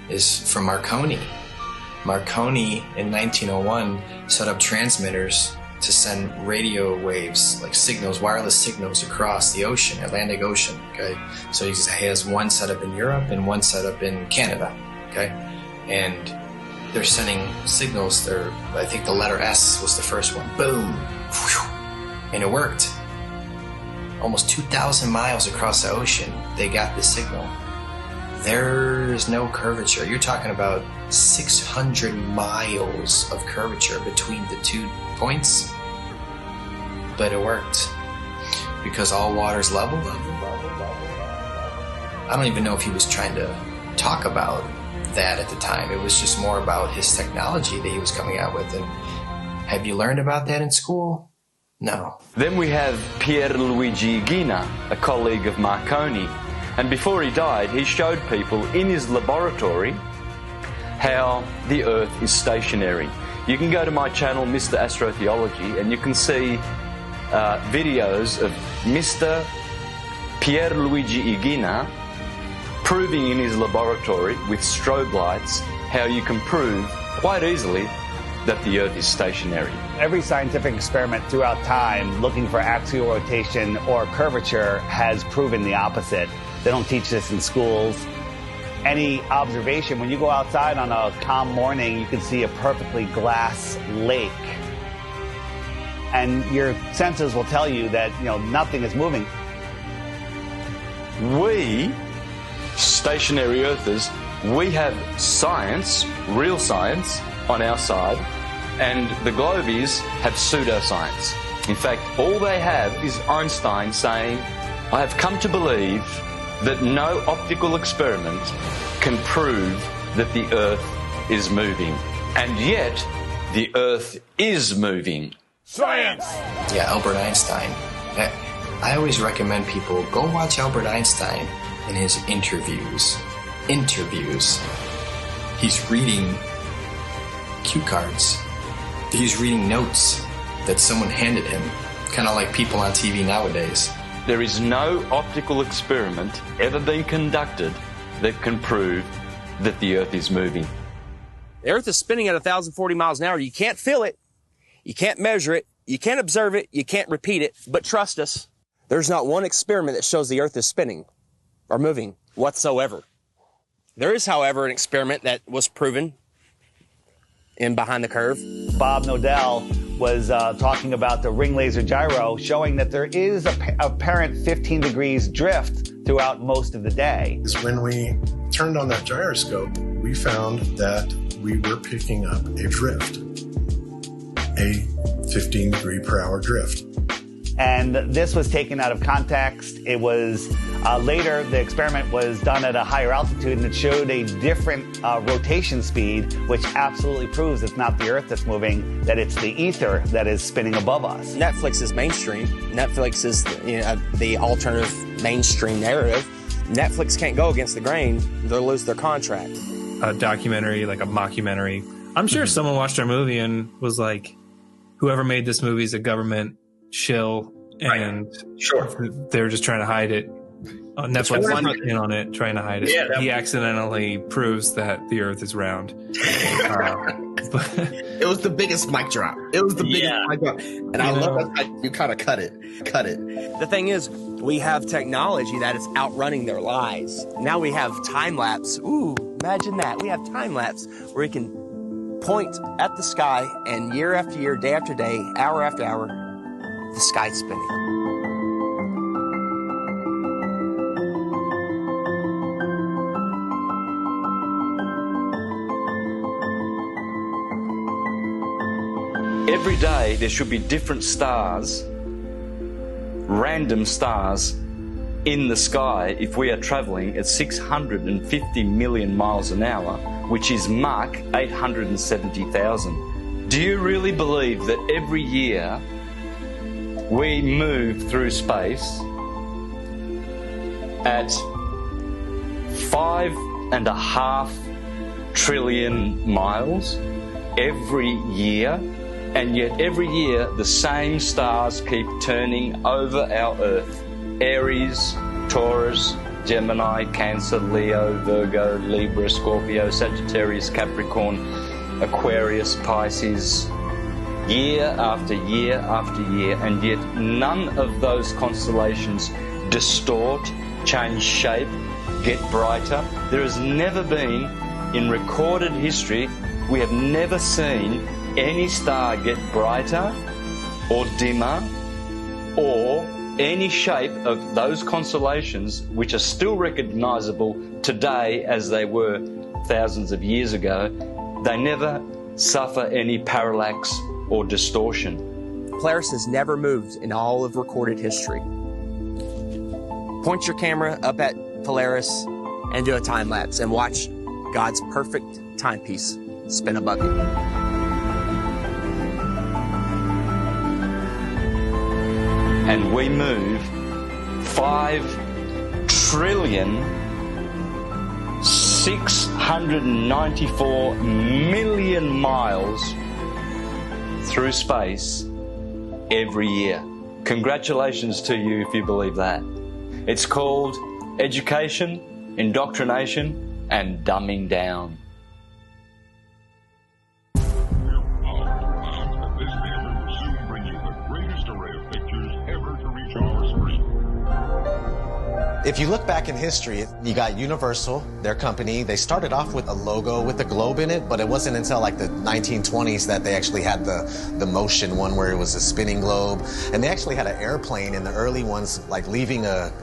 [SPEAKER 17] is from Marconi. Marconi, in 1901, set up transmitters to send radio waves, like signals, wireless signals across the ocean, Atlantic Ocean, okay? So he has one set up in Europe and one set up in Canada, okay? And they're sending signals, I think the letter S was the first one, boom, whew, and it worked. Almost 2,000 miles across the ocean, they got the signal. There's no curvature. You're talking about 600 miles of curvature between the 2 points. But it worked because all water's level. I don't even know if he was trying to talk about that at the time. It was just more about his technology that he was coming out with. And have you learned about that in school? No.
[SPEAKER 14] Then we have Pierluigi Ghina, a colleague of Marconi. And before he died, he showed people in his laboratory how the Earth is stationary. You can go to my channel, Mr. Astrotheology, and you can see videos of Mr. Pierluigi Ghina proving in his laboratory with strobe lights how you can prove quite easily that the Earth is stationary.
[SPEAKER 15] Every scientific experiment throughout time looking for axial rotation or curvature has proven the opposite. They don't teach this in schools. Any observation, when you go outside on a calm morning, you can see a perfectly glass lake. And your senses will tell you that, nothing is moving.
[SPEAKER 14] We, stationary Earthers, we have science, real science, on our side, and the globies have pseudoscience. In fact, all they have is Einstein saying, I have come to believe that no optical experiment can prove that the Earth is moving. And yet, the Earth is moving.
[SPEAKER 23] Science!
[SPEAKER 17] Yeah, Albert Einstein. I always recommend people go watch Albert Einstein in his interviews. He's reading cue cards. He's reading notes that someone handed him, kind of like people on TV nowadays.
[SPEAKER 14] There is no optical experiment ever been conducted that can prove that the Earth is moving.
[SPEAKER 3] The Earth is spinning at 1,040 miles an hour. You can't feel it. You can't measure it. You can't observe it. You can't repeat it. But trust us, there's not one experiment that shows the Earth is spinning or moving whatsoever. There is, however, an experiment that was proven in Behind the Curve.
[SPEAKER 15] Bob Nodell was talking about the ring laser gyro, showing that there is a apparent 15 degrees drift throughout most of the day.
[SPEAKER 5] When we turned on that gyroscope, we found that we were picking up a drift, a 15 degree per hour drift.
[SPEAKER 15] And this was taken out of context. It was later, the experiment was done at a higher altitude and it showed a different rotation speed, which absolutely proves it's not the Earth that's moving, that it's the ether that is spinning above us.
[SPEAKER 3] Netflix is mainstream. Netflix is the alternative mainstream narrative. Netflix can't go against the grain. They'll lose their contract.
[SPEAKER 6] A documentary, like a mockumentary. I'm sure someone watched our movie and was like, whoever made this movie is a government shill, and they're just trying to hide it. Netflix is in on it, trying to hide it. Yeah, he accidentally proves that the Earth is round.
[SPEAKER 3] It was the biggest mic drop. It was the biggest mic drop. And I love that you kind of cut it. The thing is, we have technology that is outrunning their lies. Now we have time lapse. Ooh, imagine that. We have time lapse where we can point at the sky and year after year, day after day, hour after hour, the sky's spinning.
[SPEAKER 14] Every day there should be different stars random stars in the sky if we are traveling at 650 million miles an hour, which is Mach 870,000. Do you really believe that every year we move through space at 5.5 trillion miles every year? And yet every year the same stars keep turning over our Earth. Aries, Taurus, Gemini, Cancer, Leo, Virgo, Libra, Scorpio, Sagittarius, Capricorn, Aquarius, Pisces, year after year after year, and yet none of those constellations distort, change shape, get brighter. There has never been, in recorded history, we have never seen any star get brighter or dimmer or any shape of those constellations which are still recognizable today as they were thousands of years ago. They never suffer any parallax or distortion.
[SPEAKER 3] Polaris has never moved in all of recorded history. Point your camera up at Polaris and do a time lapse and watch God's perfect timepiece spin above you.
[SPEAKER 14] And we move 5,694,000,000 miles through space every year. Congratulations to you if you believe that. It's called education, indoctrination, and dumbing down.
[SPEAKER 11] If you look back in history, you got Universal, their company. They started off with a logo with a globe in it, but it wasn't until like the 1920s that they actually had the motion one where it was a spinning globe. And they actually had an airplane in the early ones, like leaving a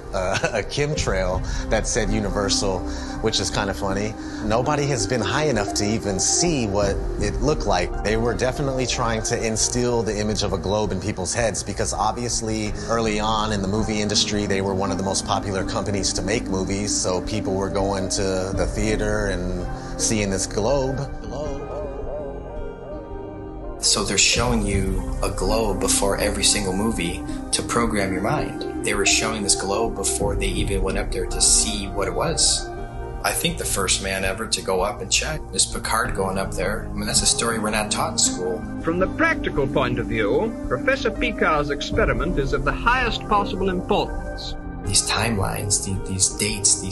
[SPEAKER 11] chemtrail that said Universal, which is kind of funny. Nobody has been high enough to even see what it looked like. They were definitely trying to instill the image of a globe in people's heads because obviously early on in the movie industry, they were one of the most popular companies to make movies, so people were going to the theater and seeing this globe.
[SPEAKER 17] So they're showing you a globe before every single movie to program your mind. They were showing this globe before they even went up there to see what it was. I think the first man ever to go up and check is Picard going up there. I mean, that's a story we're not taught in school.
[SPEAKER 7] From the practical point of view, Professor Picard's experiment is of the highest possible importance.
[SPEAKER 17] These timelines, these dates,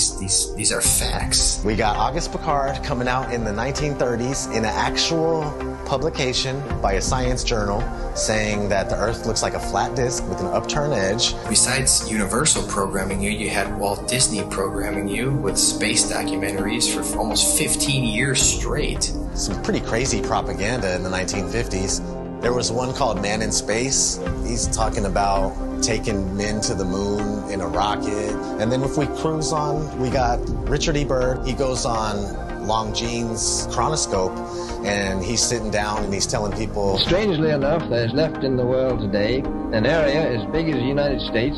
[SPEAKER 17] these are facts.
[SPEAKER 11] We got August Picard coming out in the 1930s in an actual publication by a science journal saying that the Earth looks like a flat disk with an upturned edge.
[SPEAKER 17] Besides Universal programming you, you had Walt Disney programming you with space documentaries for almost 15 years straight.
[SPEAKER 11] Some pretty crazy propaganda in the 1950s. There was one called Man in Space. He's talking about taking men to the moon in a rocket. And then if we cruise on, we got Richard E. Byrd. He goes on Longines chronoscope, and he's sitting down and he's telling people...
[SPEAKER 9] Strangely enough, there's left in the world today an area as big as the United States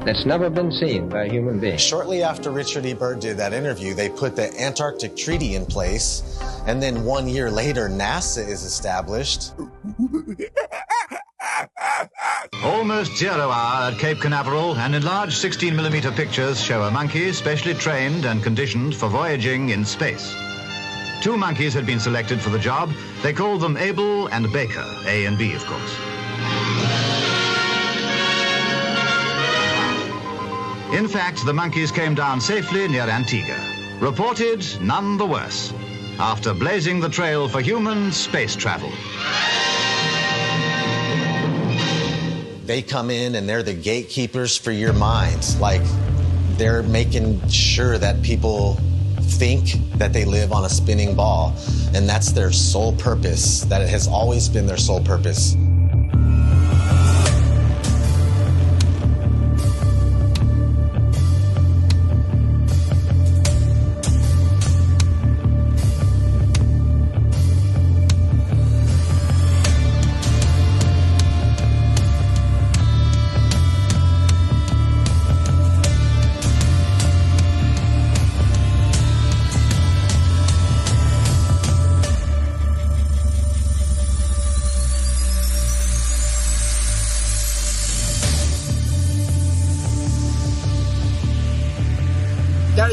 [SPEAKER 9] that's never been seen by a human being.
[SPEAKER 11] Shortly after Richard E. Byrd did that interview, they put the Antarctic Treaty in place, and then 1 year later, NASA is established.
[SPEAKER 10] Almost 0 hour at Cape Canaveral, and enlarged 16mm pictures show a monkey specially trained and conditioned for voyaging in space. 2 monkeys had been selected for the job. They called them Abel and Baker, A and B, of course. In fact, the monkeys came down safely near Antigua. Reported none the worse, after blazing the trail for human space travel.
[SPEAKER 11] They come in and they're the gatekeepers for your mind. Like, they're making sure that people think that they live on a spinning ball. And that's their sole purpose. That it has always been their sole purpose.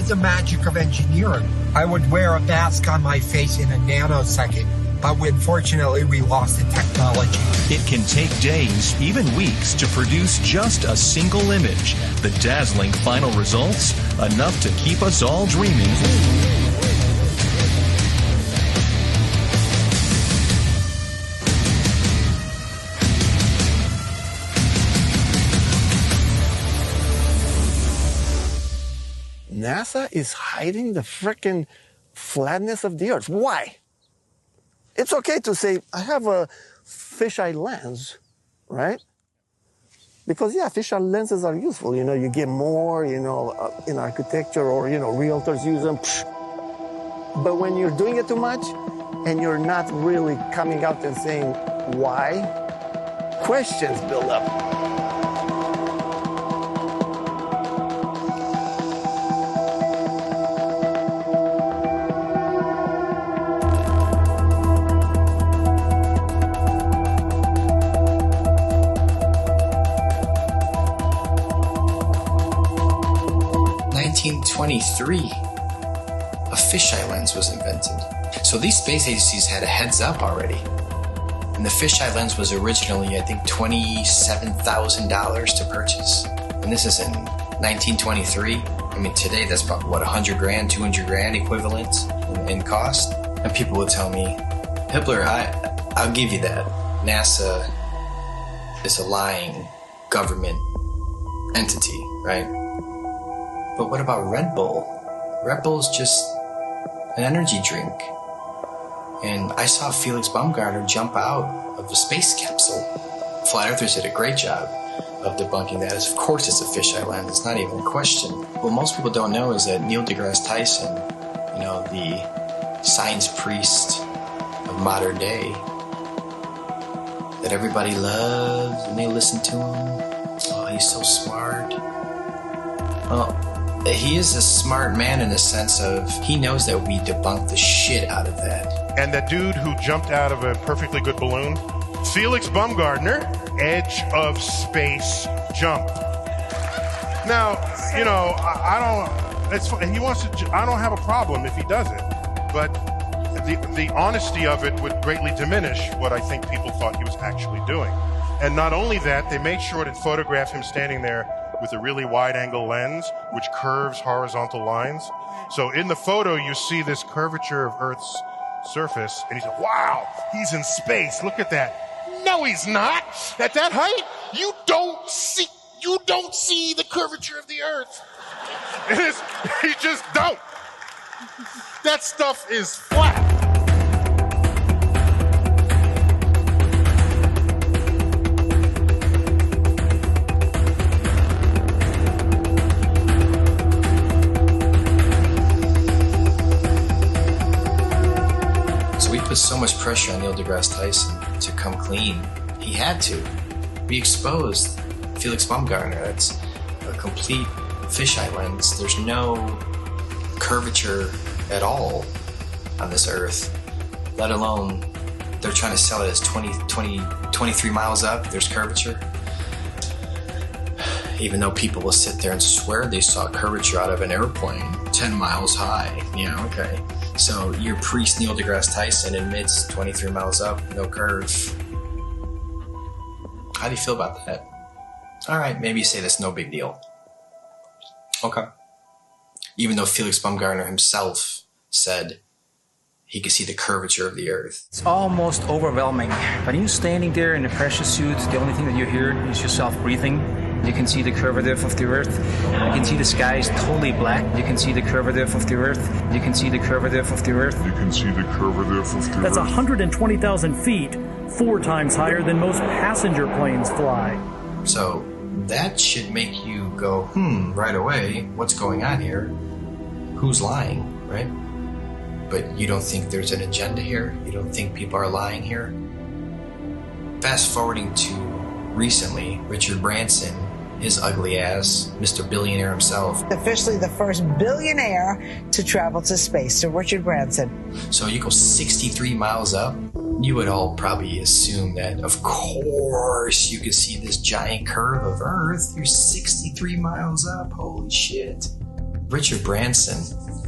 [SPEAKER 8] is the magic of engineering. I would wear a mask on my face in a nanosecond, but unfortunately we lost the technology.
[SPEAKER 19] It can take days, even weeks, to produce just a single image. The dazzling final results, enough to keep us all dreaming.
[SPEAKER 20] NASA is hiding the frickin' flatness of the Earth. Why? It's okay to say, I have a fisheye lens, right? Because, yeah, fisheye lenses are useful. You know, you get more, you know, in architecture or, you know, realtors use them. But when you're doing it too much and you're not really coming out and saying why, questions build up.
[SPEAKER 17] In 1923, a fisheye lens was invented. So these space agencies had a heads up already. And the fisheye lens was originally, I think, $27,000 to purchase. And this is in 1923. I mean, today that's about, what, 100 grand, 200 grand equivalent in cost? And people would tell me, Hibbeler, I'll give you that. NASA is a lying government entity, right? But what about Red Bull? Red Bull's just an energy drink. And I saw Felix Baumgartner jump out of a space capsule. Flat Earthers did a great job of debunking that. Of course it's a fisheye lens, it's not even a question. What most people don't know is that Neil deGrasse Tyson, you know, the science priest of modern day, that everybody loves and they listen to him. Oh, he's so smart. Well, he is a smart man in the sense of he knows that we debunked the shit out of that.
[SPEAKER 5] And that dude who jumped out of a perfectly good balloon, Felix Baumgartner, edge of space jump. Now, you know, I don't. It's he wants to. I don't have a problem if he does it, but the honesty of it would greatly diminish what I think people thought he was actually doing. And not only that, they made sure to photograph him standing there with a really wide-angle lens, which curves horizontal lines. So in the photo, you see this curvature of Earth's surface, and he's like, wow, he's in space. Look at that. No, he's not. At that height, you don't see the curvature of the Earth. You just don't. That stuff is flat.
[SPEAKER 17] Put so much pressure on Neil deGrasse Tyson to come clean. He had to. We exposed Felix Baumgartner. That's a complete fisheye lens. There's no curvature at all on this Earth, let alone they're trying to sell it as 23 miles up. There's curvature. Even though people will sit there and swear they saw curvature out of an airplane 10 miles high. Yeah, okay. So your priest Neil deGrasse Tyson admits 23 miles up, no curve. How do you feel about that? All right, maybe you say that's no big deal. Okay. Even though Felix Baumgartner himself said he could see the curvature of the Earth.
[SPEAKER 21] It's almost overwhelming. When you're standing there in a pressure suit, the only thing that you hear is yourself breathing. You can see the curvature of the Earth. You can see the sky is totally black. You can see the curvature of the Earth. You can see the curvature of the Earth.
[SPEAKER 25] You can see the curvature of the Earth.
[SPEAKER 26] That's 120,000 feet, 4 times higher than most passenger planes fly.
[SPEAKER 17] So that should make you go, right away, what's going on here? Who's lying, right? But you don't think there's an agenda here? You don't think people are lying here? Fast forwarding to recently, Richard Branson, his ugly ass, Mr. Billionaire himself.
[SPEAKER 27] Officially the first billionaire to travel to space, so Richard Branson.
[SPEAKER 17] So you go 63 miles up, you would all probably assume that, of course, you could see this giant curve of Earth. You're 63 miles up, holy shit. Richard Branson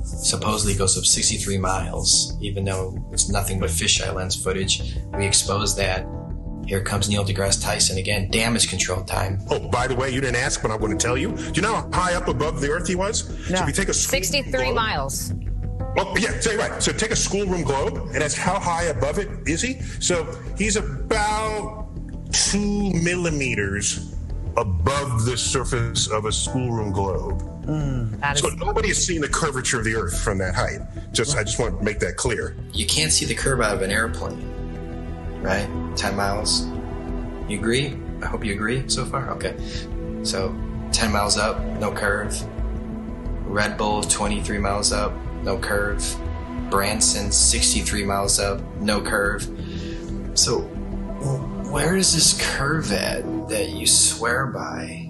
[SPEAKER 17] supposedly goes up 63 miles, even though it's nothing but fisheye lens footage. We exposed that. Here comes Neil deGrasse Tyson again, damage control time.
[SPEAKER 5] Oh, by the way, you didn't ask, but I'm going to tell you. Do you know how high up above the Earth he was?
[SPEAKER 1] No.
[SPEAKER 5] So if you take a
[SPEAKER 1] 63 miles.
[SPEAKER 5] Oh, yeah, say right. So take a schoolroom globe, and that's how high above it is he? So he's about 2 millimeters above the surface of a schoolroom globe. So nobody has seen the curvature of the Earth from that height. I just want to make that clear.
[SPEAKER 17] You can't see the curve out of an airplane, right? 10 miles. You agree? I hope you agree so far. Okay. So 10 miles up, no curve. Red Bull 23 miles up, no curve. Branson 63 miles up, no curve. So where is this curve at that you swear by?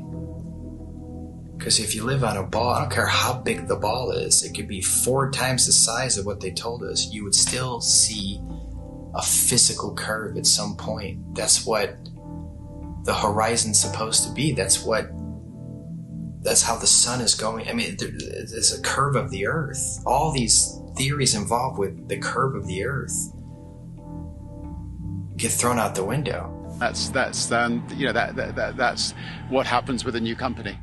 [SPEAKER 17] Because if you live on a ball, I don't care how big the ball is, it could be 4 times the size of what they told us, you would still see a physical curve at some point. That's what the horizon's supposed to be. That's how the sun is going. I mean, there's a curve of the Earth. All these theories involved with the curve of the Earth get thrown out the window.
[SPEAKER 2] That's what happens with a new company.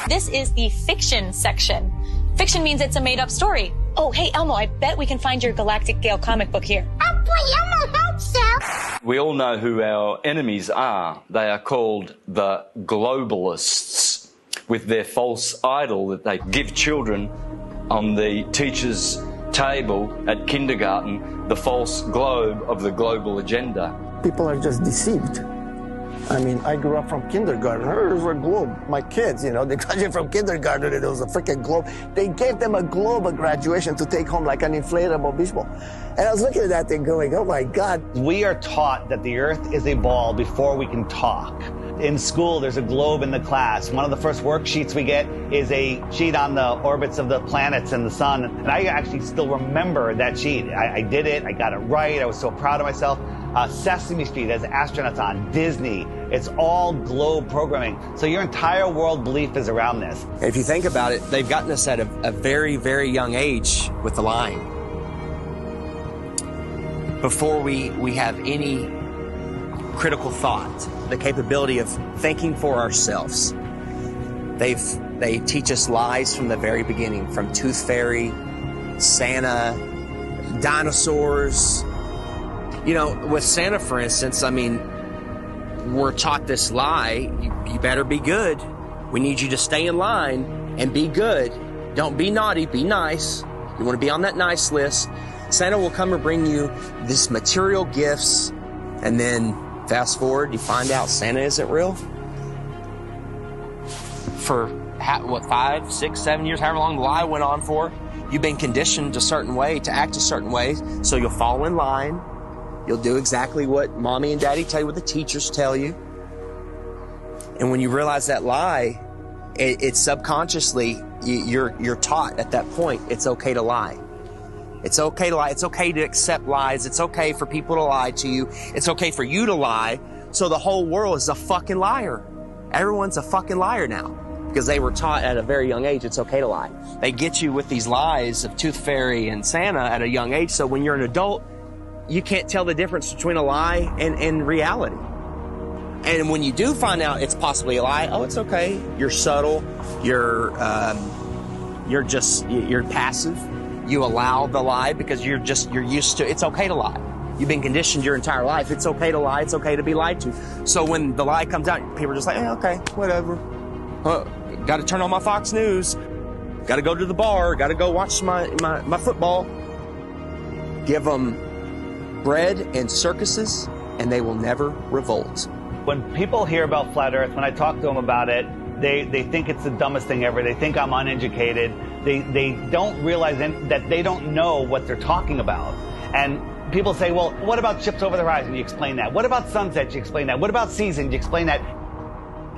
[SPEAKER 4] This is the fiction section. Fiction means it's a made-up story. Oh, hey, Elmo, I bet we can find your Galactic Gale comic book here. Oh, boy, Elmo, hope so.
[SPEAKER 14] We all know who our enemies are. They are called the globalists, with their false idol that they give children on the teacher's table at kindergarten, the false globe of the global agenda.
[SPEAKER 20] People are just deceived. I mean, I grew up from kindergarten. There's a globe. My kids, they graduated from kindergarten and there was a freaking globe. They gave them a globe at graduation to take home like an inflatable beach ball. And I was looking at that thing going, oh my God.
[SPEAKER 15] We are taught that the Earth is a ball before we can talk. In school, there's a globe in the class. One of the first worksheets we get is a sheet on the orbits of the planets and the sun. And I actually still remember that sheet. I did it. I got it right. I was so proud of myself. Sesame Street has astronauts on, Disney. It's all globe programming. So your entire world belief is around this.
[SPEAKER 3] If you think about it, they've gotten us at a very, very young age with the lying. Before we have any critical thought, the capability of thinking for ourselves. They teach us lies from the very beginning, from Tooth Fairy, Santa, dinosaurs. With Santa, for instance, I mean, we're taught this lie, you better be good. We need you to stay in line and be good. Don't be naughty, be nice. You want to be on that nice list. Santa will come and bring you this material gifts, and then fast forward, you find out Santa isn't real. For 5, 6, 7 years, however long the lie went on for, you've been conditioned a certain way, to act a certain way, so you'll fall in line. You'll do exactly what mommy and daddy tell you, what the teachers tell you. And when you realize that lie, it's subconsciously, you're taught at that point, it's okay to lie. It's okay to lie. It's okay to accept lies. It's okay for people to lie to you. It's okay for you to lie. So the whole world is a fucking liar. Everyone's a fucking liar now because they were taught at a very young age it's okay to lie. They get you with these lies of Tooth Fairy and Santa at a young age. So when you're an adult, you can't tell the difference between a lie and reality. And when you do find out it's possibly a lie, oh, it's okay. You're subtle. You're passive. You allow the lie because you're used to, it's okay to lie. You've been conditioned your entire life. It's okay to lie. It's okay to be lied to. So when the lie comes out, people are just like, okay, whatever. Got to turn on my Fox News. Got to go to the bar. Got to go watch my football. Give them bread and circuses, and they will never revolt.
[SPEAKER 15] When people hear about Flat Earth, when I talk to them about it, they think it's the dumbest thing ever. They think I'm uneducated. They don't realize that they don't know what they're talking about. And people say, well, what about ships over the horizon? You explain that. What about sunsets? You explain that. What about seasons? You explain that.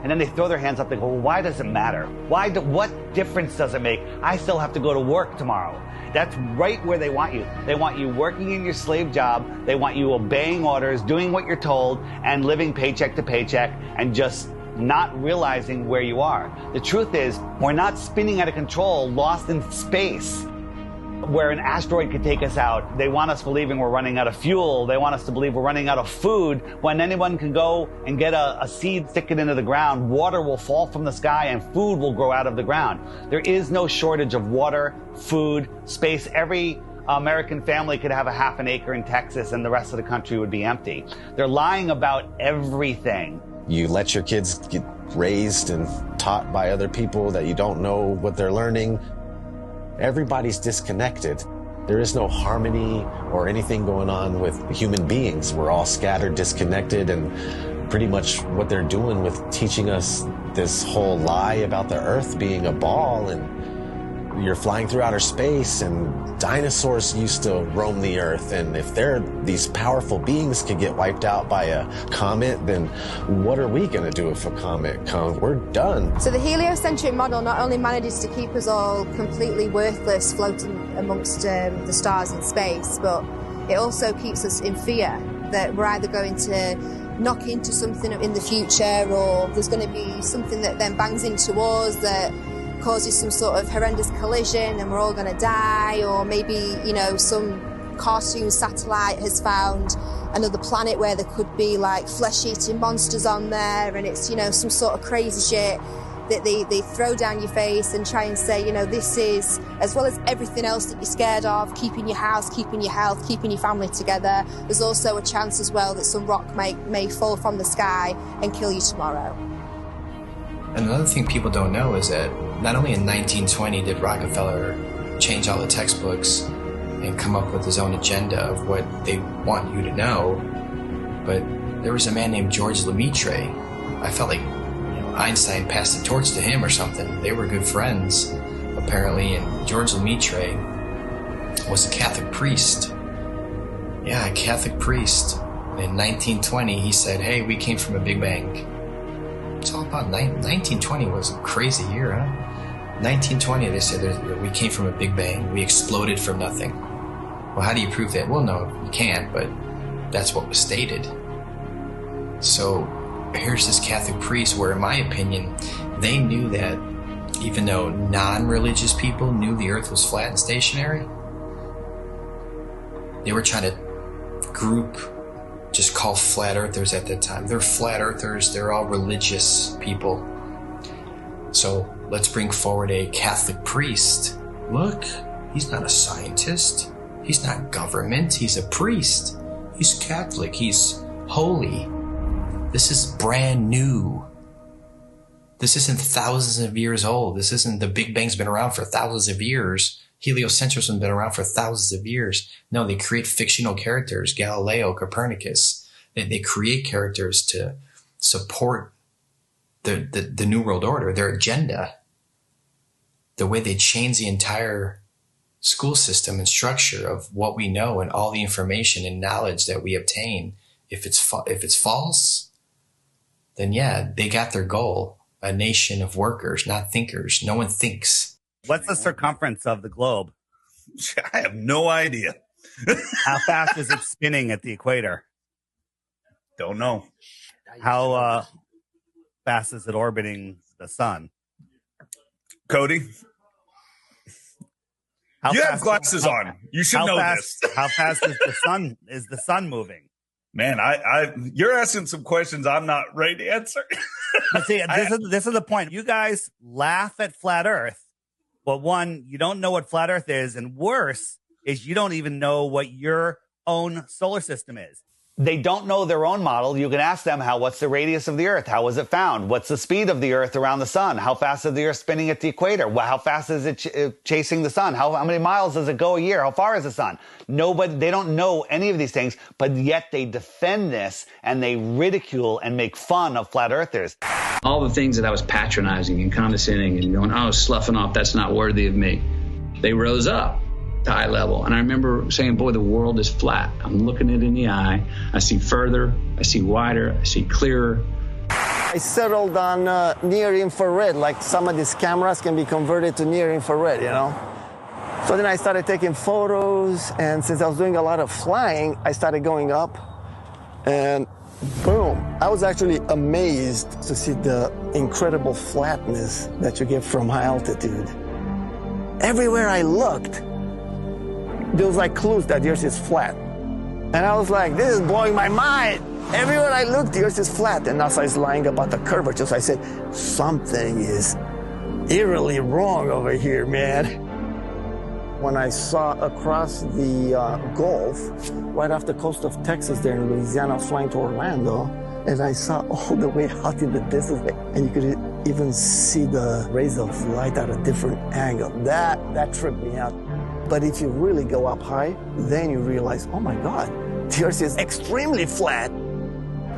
[SPEAKER 15] And then they throw their hands up and go, well, why does it matter? What difference does it make? I still have to go to work tomorrow. That's right where they want you. They want you working in your slave job. They want you obeying orders, doing what you're told, and living paycheck to paycheck, and just not realizing where you are. The truth is, we're not spinning out of control, lost in space, where an asteroid could take us out. They want us believing we're running out of fuel. They want us to believe we're running out of food, when anyone can go and get a seed, stick it into the ground, water will fall from the sky, and food will grow out of the ground. There is no shortage of water, food, space. Every American family could have a half an acre in Texas and the rest of the country would be empty. They're lying about everything.
[SPEAKER 11] You let your kids get raised and taught by other people that you don't know what they're learning. Everybody's disconnected. There is no harmony or anything going on with human beings. We're all scattered, disconnected, and pretty much what they're doing with teaching us this whole lie about the Earth being a ball, and you're flying through outer space, and dinosaurs used to roam the Earth, and if these powerful beings could get wiped out by a comet, then what are we going to do if a comet comes? We're done.
[SPEAKER 1] So the heliocentric model not only manages to keep us all completely worthless floating amongst the stars in space, but it also keeps us in fear that we're either going to knock into something in the future, or there's going to be something that then bangs into us that causes some sort of horrendous collision and we're all going to die, or maybe, you know, some cartoon satellite has found another planet where there could be like flesh-eating monsters on there, and it's, you know, some sort of crazy shit that they throw down your face and try and say, you know, this is, as well as everything else that you're scared of, keeping your house, keeping your health, keeping your family together, there's also a chance as well that some rock may fall from the sky and kill you tomorrow.
[SPEAKER 17] Another thing people don't know is that not only in 1920 did Rockefeller change all the textbooks and come up with his own agenda of what they want you to know, but there was a man named George Lemaitre. I felt like, you know, Einstein passed the torch to him or something. They were good friends, apparently, and George Lemaitre was a Catholic priest. Yeah, a Catholic priest. In 1920, he said, hey, we came from a Big Bang. It's all about 1920 was a crazy year, huh? 1920, they said we came from a Big Bang. We exploded from nothing. Well, how do you prove that? Well, no, you can't, but that's what was stated. So here's this Catholic priest where, in my opinion, they knew that even though non-religious people knew the earth was flat and stationary, they were trying to group, just call flat earthers at that time. They're flat earthers, they're all religious people. So let's bring forward a Catholic priest. Look, he's not a scientist. He's not government. He's a priest. He's Catholic. He's holy. This is brand new. This isn't thousands of years old. This isn't the Big Bang's been around for thousands of years. Heliocentrism has been around for thousands of years. No, they create fictional characters. Galileo, Copernicus. They create characters to support the New World Order, their agenda. The way they change the entire school system and structure of what we know and all the information and knowledge that we obtain. If it's false, then yeah, they got their goal. A nation of workers, not thinkers. No one thinks.
[SPEAKER 15] What's the circumference of the globe?
[SPEAKER 12] I have no idea.
[SPEAKER 15] How fast is it spinning at the equator?
[SPEAKER 12] Don't know.
[SPEAKER 15] How fast is it orbiting the sun?
[SPEAKER 12] Cody? You have glasses on. You should know this.
[SPEAKER 15] How fast is the sun moving?
[SPEAKER 12] Man, you're asking some questions I'm not ready to answer.
[SPEAKER 15] But see, this is the point. You guys laugh at flat Earth, but one, you don't know what flat Earth is, and worse is you don't even know what your own solar system is. They don't know their own model. You can ask them, what's the radius of the Earth? How was it found? What's the speed of the Earth around the sun? How fast is the Earth spinning at the equator? How fast is it chasing the sun? How many miles does it go a year? How far is the sun? They don't know any of these things, but yet they defend this and they ridicule and make fun of flat earthers.
[SPEAKER 13] All the things that I was patronizing and condescending and going, oh, sloughing off, that's not worthy of me. They rose up to eye level. And I remember saying, boy, the world is flat. I'm looking it in the eye. I see further, I see wider, I see clearer.
[SPEAKER 20] I settled on near infrared, like some of these cameras can be converted to near infrared, you know? So then I started taking photos, and since I was doing a lot of flying, I started going up, and boom. I was actually amazed to see the incredible flatness that you get from high altitude. Everywhere I looked, there was like clues that the Earth is flat. And I was like, this is blowing my mind. Everywhere I looked, the Earth is flat. And as I was lying about the curvature, so I said, something is eerily wrong over here, man. When I saw across the Gulf, right off the coast of Texas there in Louisiana, flying to Orlando, and I saw all the way out in the distance, and you could even see the rays of light at a different angle. That tripped me out. But if you really go up high, then you realize, oh my God, the Earth is extremely flat.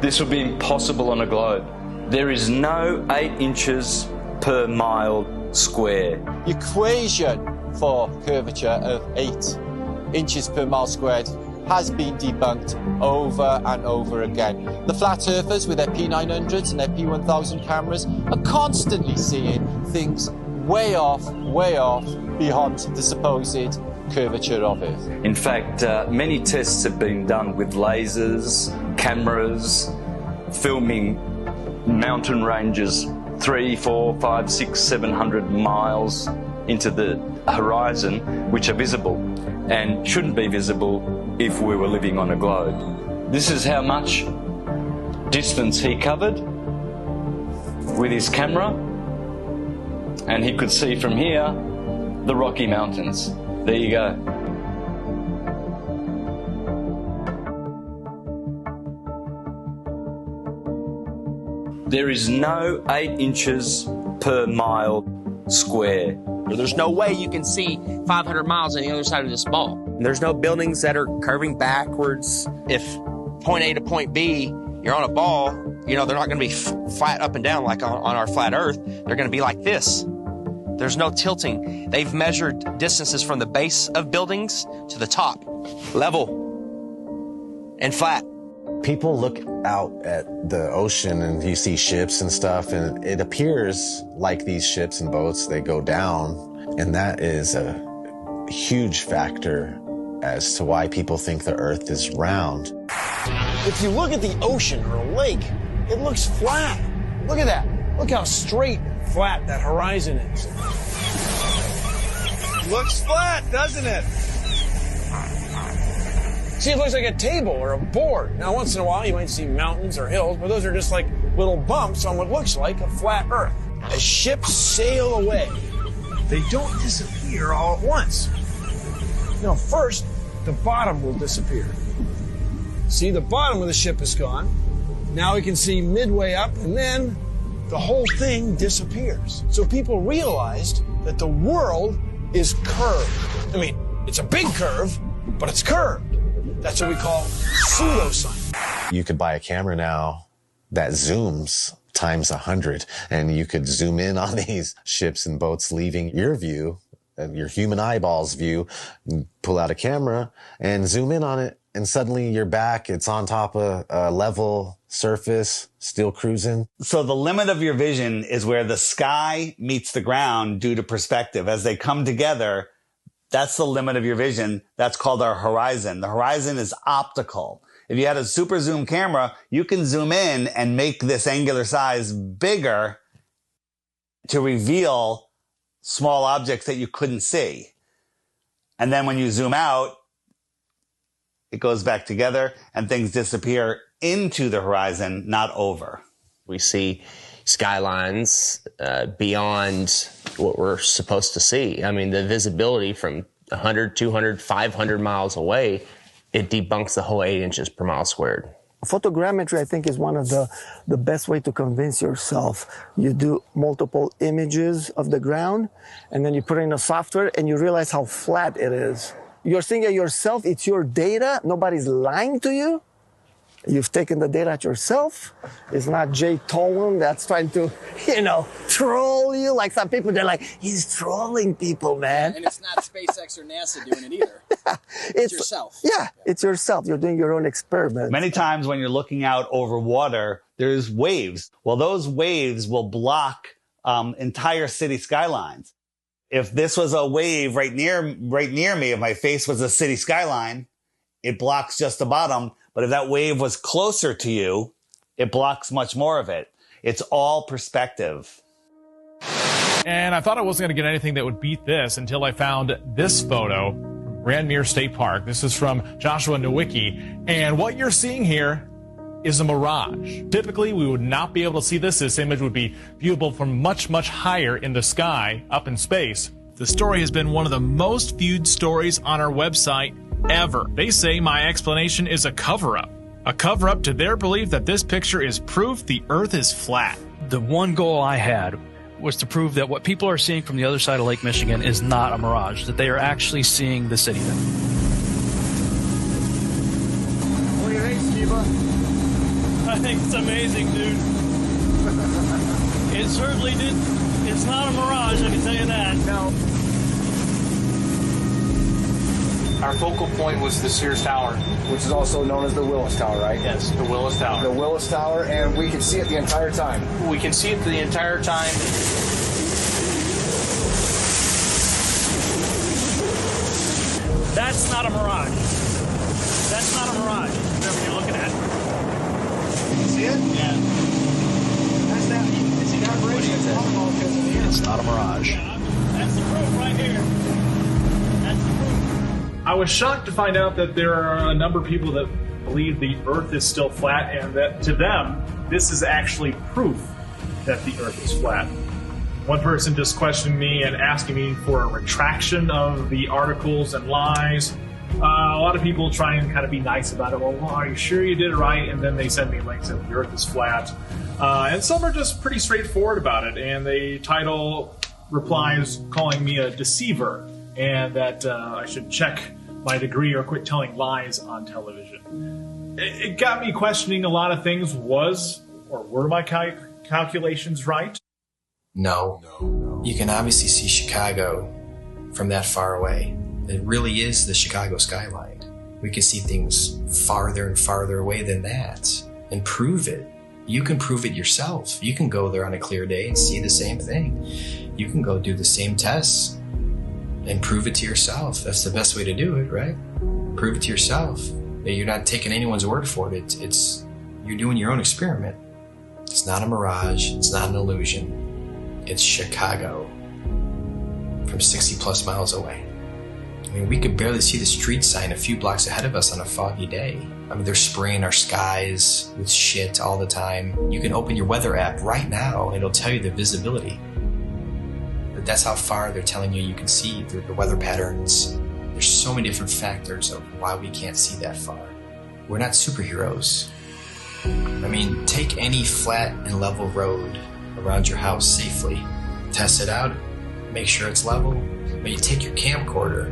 [SPEAKER 14] This would be impossible on a globe. There is no 8 inches per mile square.
[SPEAKER 6] The equation for curvature of 8 inches per mile squared has been debunked over and over again. The flat earthers with their P900s and their P1000 cameras are constantly seeing things way off beyond the supposed curvature of Earth.
[SPEAKER 14] In fact, many tests have been done with lasers, cameras, filming mountain ranges 300, 400, 500, 600, 700 miles into the horizon, which are visible and shouldn't be visible if we were living on a globe. This is how much distance he covered with his camera, and he could see from here the Rocky Mountains. There you go. There is no 8 inches per mile square.
[SPEAKER 3] There's no way you can see 500 miles on the other side of this ball. There's no buildings that are curving backwards. If point A to point B, you're on a ball, you know, they're not going to be flat up and down like on our flat Earth. They're going to be like this. There's no tilting. They've measured distances from the base of buildings to the top, level and flat.
[SPEAKER 11] People look out at the ocean and you see ships and stuff, and it appears like these ships and boats, they go down, and that is a huge factor as to why people think the Earth is round.
[SPEAKER 7] If you look at the ocean or a lake, it looks flat. Look at that. Look how straight and flat that horizon is. Looks flat, doesn't it? See, it looks like a table or a board. Now, once in a while, you might see mountains or hills, but those are just like little bumps on what looks like a flat Earth. As ships sail away, they don't disappear all at once. No, first, the bottom will disappear. See, the bottom of the ship is gone. Now we can see midway up, and then the whole thing disappears. So people realized that the world is curved. I mean, it's a big curve, but it's curved. That's what we call pseudoscience.
[SPEAKER 11] You could buy a camera now that zooms times 100, and you could zoom in on these ships and boats leaving your view, your human eyeballs view, pull out a camera and zoom in on it, and suddenly you're back. It's on top of a level surface, still cruising.
[SPEAKER 15] So the limit of your vision is where the sky meets the ground due to perspective. As they come together, that's the limit of your vision. That's called our horizon. The horizon is optical. If you had a super zoom camera, you can zoom in and make this angular size bigger to reveal small objects that you couldn't see. And then when you zoom out, it goes back together and things disappear into the horizon, not over.
[SPEAKER 3] We see skylines beyond what we're supposed to see. I mean, the visibility from 100, 200, 500 miles away, it debunks the whole 8 inches per mile squared.
[SPEAKER 20] Photogrammetry, I think, is one of the best way to convince yourself. You do multiple images of the ground, and then you put it in a software, and you realize how flat it is. You're seeing it yourself. It's your data. Nobody's lying to you. You've taken the data at yourself. It's not Jay Tolan that's trying to, troll you. Like some people, they're like, he's trolling people, man.
[SPEAKER 16] And it's not SpaceX or NASA doing it either. It's yourself.
[SPEAKER 20] Yeah, it's yourself. You're doing your own experiment.
[SPEAKER 15] Many times when you're looking out over water, there's waves. Well, those waves will block entire city skylines. If this was a wave right near me, if my face was a city skyline, it blocks just the bottom. But if that wave was closer to you, it blocks much more of it. It's all perspective.
[SPEAKER 8] And I thought I wasn't going to get anything that would beat this until I found this photo from Grandmere State Park. This is from Joshua Nowicki. And what you're seeing here is a mirage. Typically, we would not be able to see this. This image would be viewable from much, much higher in the sky, up in space. The story has been one of the most viewed stories on our website ever. They say my explanation is a cover-up. A cover-up to their belief that this picture is proof the Earth is flat.
[SPEAKER 9] The one goal I had was to prove that what people are seeing from the other side of Lake Michigan is not a mirage, that they are actually seeing the city there.
[SPEAKER 20] What do you think, Steva?
[SPEAKER 10] I think it's amazing, dude. It certainly did. It's not a mirage, I can tell you that.
[SPEAKER 20] No.
[SPEAKER 18] Our focal point was the Sears Tower,
[SPEAKER 22] which is also known as the Willis Tower, right?
[SPEAKER 18] Yes, the Willis Tower.
[SPEAKER 22] The Willis Tower, and we can see it the entire time.
[SPEAKER 18] We can see it the entire time.
[SPEAKER 10] That's not a mirage. That's not a mirage, whatever you're looking at.
[SPEAKER 22] You see it?
[SPEAKER 10] Yeah.
[SPEAKER 22] That's that. It's the aberration.
[SPEAKER 9] It's not a mirage.
[SPEAKER 10] That's the proof right here. That's the proof.
[SPEAKER 8] I was shocked to find out that there are a number of people that believe the Earth is still flat, and that to them, this is actually proof that the Earth is flat. One person just questioned me and asking me for a retraction of the articles and lies. A lot of people try and kind of be nice about it. Well, are you sure you did it right? And then they send me links that the Earth is flat. And some are just pretty straightforward about it, and they title replies calling me a deceiver, and that I should check my degree or quit telling lies on television. It got me questioning a lot of things. Were my calculations right?
[SPEAKER 17] No. You can obviously see Chicago from that far away. It really is the Chicago skyline. We can see things farther and farther away than that and prove it. You can prove it yourself. You can go there on a clear day and see the same thing. You can go do the same tests and prove it to yourself. That's the best way to do it, right? Prove it to yourself. You're not taking anyone's word for it. You're doing your own experiment. It's not a mirage. It's not an illusion. It's Chicago from 60 plus miles away. I mean, we could barely see the street sign a few blocks ahead of us on a foggy day. I mean, they're spraying our skies with shit all the time. You can open your weather app right now and it'll tell you the visibility. That's how far they're telling you can see through the weather patterns. There's so many different factors of why we can't see that far. We're not superheroes. I mean, take any flat and level road around your house safely. Test it out, make sure it's level. But you take your camcorder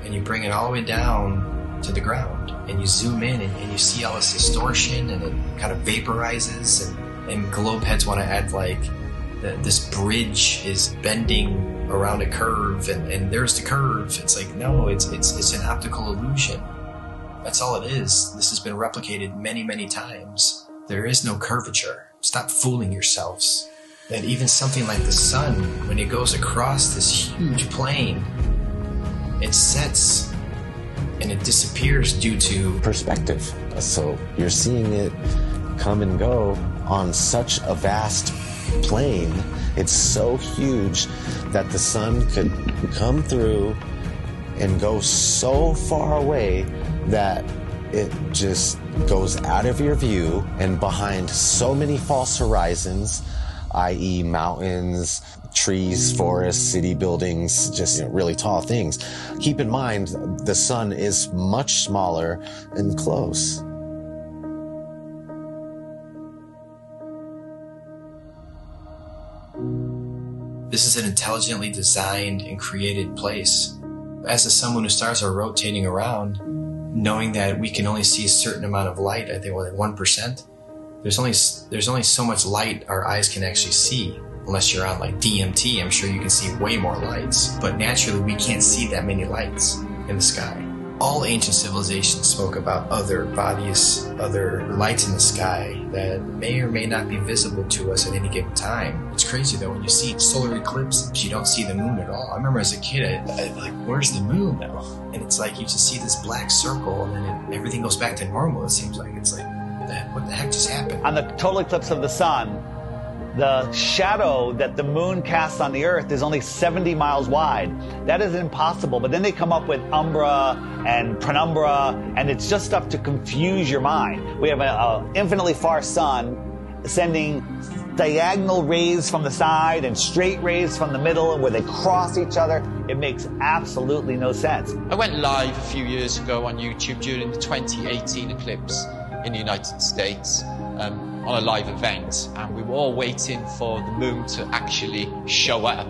[SPEAKER 17] and you bring it all the way down to the ground and you zoom in and you see all this distortion and it kind of vaporizes and globe heads want to add like this bridge is bending around a curve and there's the curve. It's like, no, it's an optical illusion. That's all it is. This has been replicated many, many times. There is no curvature. Stop fooling yourselves. And even something like the sun, when it goes across this huge plane, it sets and it disappears due to
[SPEAKER 11] perspective. So you're seeing it come and go on such a vast plane. It's so huge that the sun could come through and go so far away that it just goes out of your view and behind so many false horizons, i.e. mountains, trees, forests, city buildings, just really tall things. Keep in mind, the sun is much smaller and close.
[SPEAKER 17] This is an intelligently designed and created place. As the sun, moon, and stars are rotating around, knowing that we can only see a certain amount of light, I think like 1%, there's only so much light our eyes can actually see. Unless you're on like DMT, I'm sure you can see way more lights. But naturally, we can't see that many lights in the sky. All ancient civilizations spoke about other bodies, other lights in the sky that may or may not be visible to us at any given time. It's crazy though, when you see solar eclipses, you don't see the moon at all. I remember as a kid, I like, where's the moon now? And it's like you just see this black circle and then everything goes back to normal, it seems like. It's like, what the heck just happened?
[SPEAKER 15] On the total eclipse of the sun, the shadow that the moon casts on the earth is only 70 miles wide. That is impossible. But then they come up with umbra and penumbra, and it's just stuff to confuse your mind. We have an infinitely far sun sending diagonal rays from the side and straight rays from the middle, and where they cross each other. It makes absolutely no sense.
[SPEAKER 6] I went live a few years ago on YouTube during the 2018 eclipse in the United States. On a live event, and we were all waiting for the moon to actually show up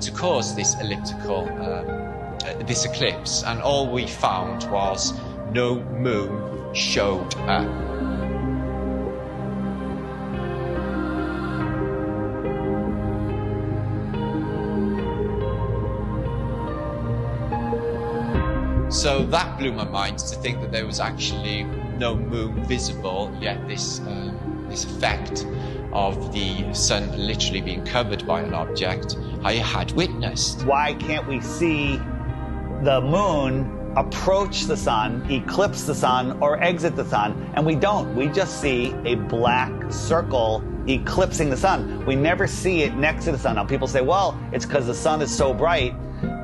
[SPEAKER 6] to cause this elliptical, this eclipse, and all we found was no moon showed up. So that blew my mind, to think that there was actually no moon visible, yet this effect of the sun literally being covered by an object I had witnessed.
[SPEAKER 15] Why can't we see the moon approach the sun, eclipse the sun, or exit the sun? And we don't. We just see a black circle eclipsing the sun. We never see it next to the sun. Now people say, well, it's because the sun is so bright.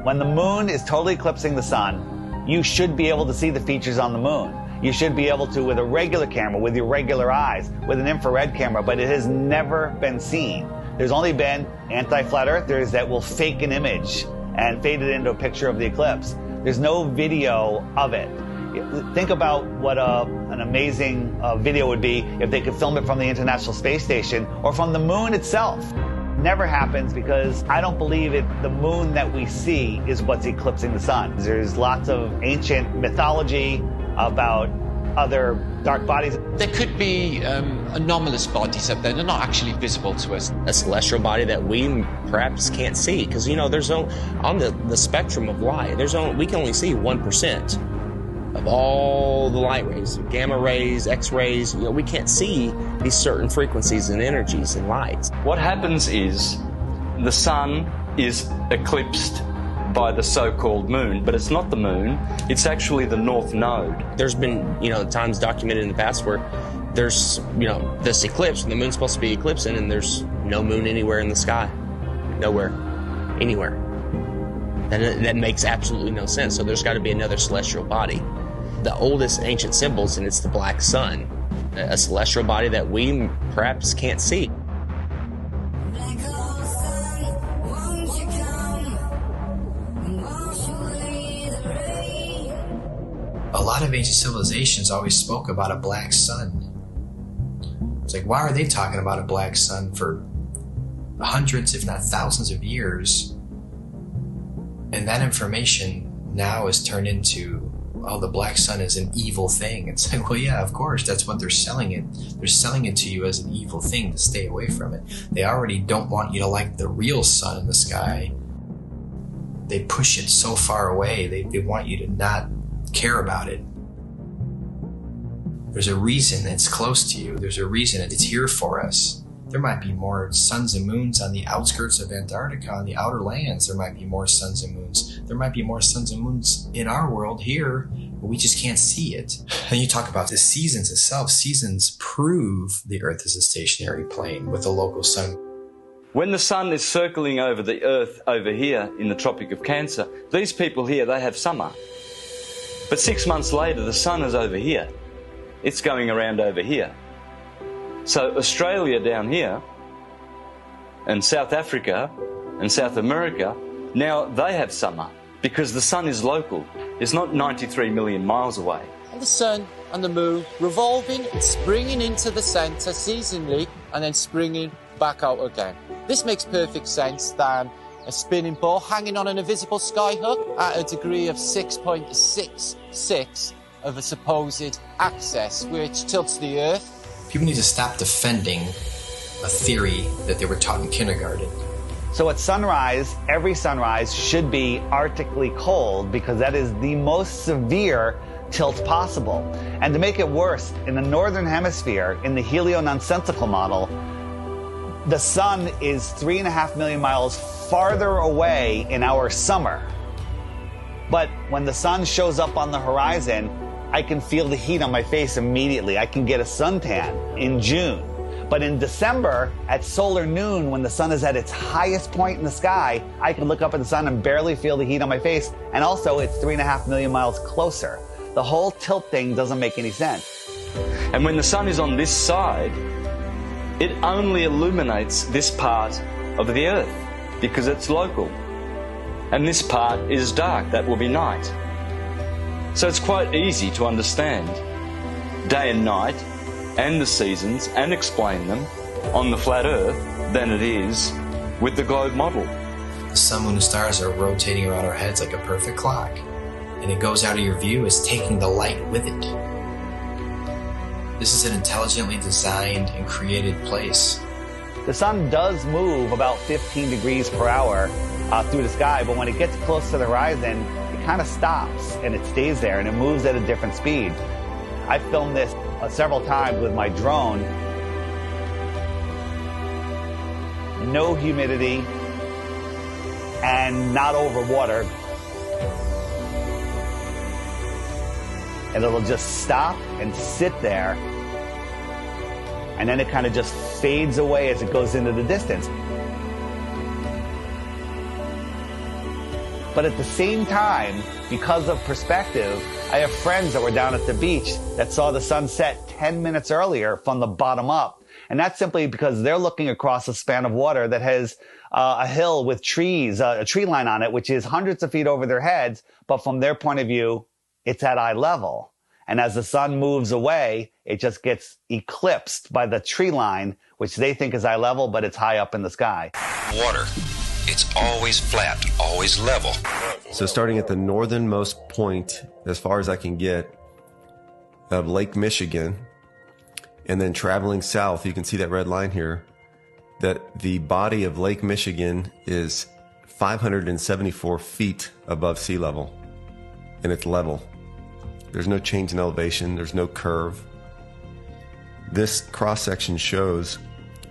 [SPEAKER 15] When the moon is totally eclipsing the sun, you should be able to see the features on the moon. You should be able to with a regular camera, with your regular eyes, with an infrared camera, but it has never been seen. There's only been anti-flat earthers that will fake an image and fade it into a picture of the eclipse. There's no video of it. Think about what an amazing video would be if they could film it from the International Space Station or from the moon itself. Never happens, because I don't believe it. The moon that we see is what's eclipsing the sun. There's lots of ancient mythology about other dark bodies.
[SPEAKER 6] There could be anomalous bodies up there. They're not actually visible to us.
[SPEAKER 3] A celestial body that we perhaps can't see, because there's on the spectrum of light, we can only see 1% of all the light rays, gamma rays, X-rays. We can't see these certain frequencies and energies and lights.
[SPEAKER 14] What happens is the sun is eclipsed by the so-called moon, but it's not the moon, it's actually the north node.
[SPEAKER 3] There's been, times documented in the past where there's, this eclipse, and the moon's supposed to be eclipsing, and there's no moon anywhere in the sky. Nowhere. Anywhere. That makes absolutely no sense. So there's got to be another celestial body. The oldest ancient symbols, and it's the black sun. A celestial body that we perhaps can't see.
[SPEAKER 17] A lot of ancient civilizations always spoke about a black sun. It's like, why are they talking about a black sun for hundreds, if not thousands of years? And that information now is turned into, oh, the black sun is an evil thing. It's like, well, yeah, of course, that's what they're selling it. They're selling it to you as an evil thing to stay away from it. They already don't want you to like the real sun in the sky. They push it so far away. They want you to not care about it. There's a reason it's close to you. There's a reason it's here for us. There might be more suns and moons on the outskirts of Antarctica, on the outer lands. There might be more suns and moons. There might be more suns and moons in our world here, but we just can't see it. And you talk about the seasons itself. Seasons prove the Earth is a stationary plane with a local sun.
[SPEAKER 14] When the sun is circling over the Earth over here in the Tropic of Cancer, these people here, they have summer. But 6 months later, the sun is over here. It's going around over here. So Australia down here, and South Africa, and South America, now they have summer, because the sun is local. It's not 93 million miles away.
[SPEAKER 6] And the sun and the moon revolving and springing into the centre seasonally, and then springing back out again. This makes perfect sense than a spinning ball hanging on an invisible skyhook at a degree of 6.66 of a supposed axis, which tilts the Earth.
[SPEAKER 17] People need to stop defending a theory that they were taught in kindergarten.
[SPEAKER 15] So at sunrise, every sunrise should be arctically cold because that is the most severe tilt possible. And to make it worse, in the northern hemisphere, in the heliononsensical model, the sun is 3.5 million miles farther away in our summer. But when the sun shows up on the horizon, I can feel the heat on my face immediately. I can get a suntan in June. But in December, at solar noon, when the sun is at its highest point in the sky, I can look up at the sun and barely feel the heat on my face. And also, it's 3.5 million miles closer. The whole tilt thing doesn't make any sense.
[SPEAKER 14] And when the sun is on this side, it only illuminates this part of the Earth because it's local. And this part is dark, that will be night. So it's quite easy to understand day and night and the seasons and explain them on the flat Earth than it is with the globe model.
[SPEAKER 17] The sun, moon, and stars are rotating around our heads like a perfect clock, and it goes out of your view as taking the light with it. This is an intelligently designed and created place.
[SPEAKER 15] The sun does move about 15 degrees per hour through the sky, but when it gets close to the horizon, it kind of stops and it stays there and it moves at a different speed. I filmed this several times with my drone. No humidity and not over water. And it'll just stop and sit there, and then it kind of just fades away as it goes into the distance. But at the same time, because of perspective, I have friends that were down at the beach that saw the sunset 10 minutes earlier from the bottom up. And that's simply because they're looking across a span of water that has a hill with trees, a tree line on it, which is hundreds of feet over their heads. But from their point of view, it's at eye level. And as the sun moves away, it just gets eclipsed by the tree line, which they think is eye level, but it's high up in the sky.
[SPEAKER 19] Water. It's always flat, always level.
[SPEAKER 21] So starting at the northernmost point, as far as I can get, of Lake Michigan, and then traveling south, you can see that red line here, that the body of Lake Michigan is 574 feet above sea level, and it's level. There's no change in elevation, there's no curve. This cross-section shows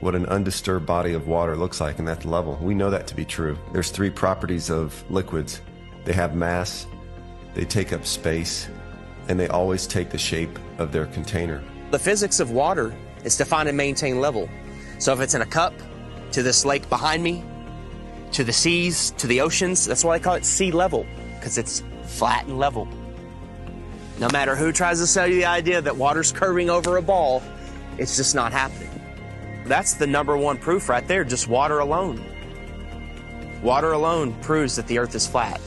[SPEAKER 21] what an undisturbed body of water looks like, and that's level. We know that to be true. There's three properties of liquids. They have mass, they take up space, and they always take the shape of their container.
[SPEAKER 3] The physics of water is to find and maintain level. So if it's in a cup, to this lake behind me, to the seas, to the oceans, that's why I call it sea level, because it's flat and level. No matter who tries to sell you the idea that water's curving over a ball, it's just not happening. That's the number one proof right there, just water alone. Water alone proves that the Earth is flat,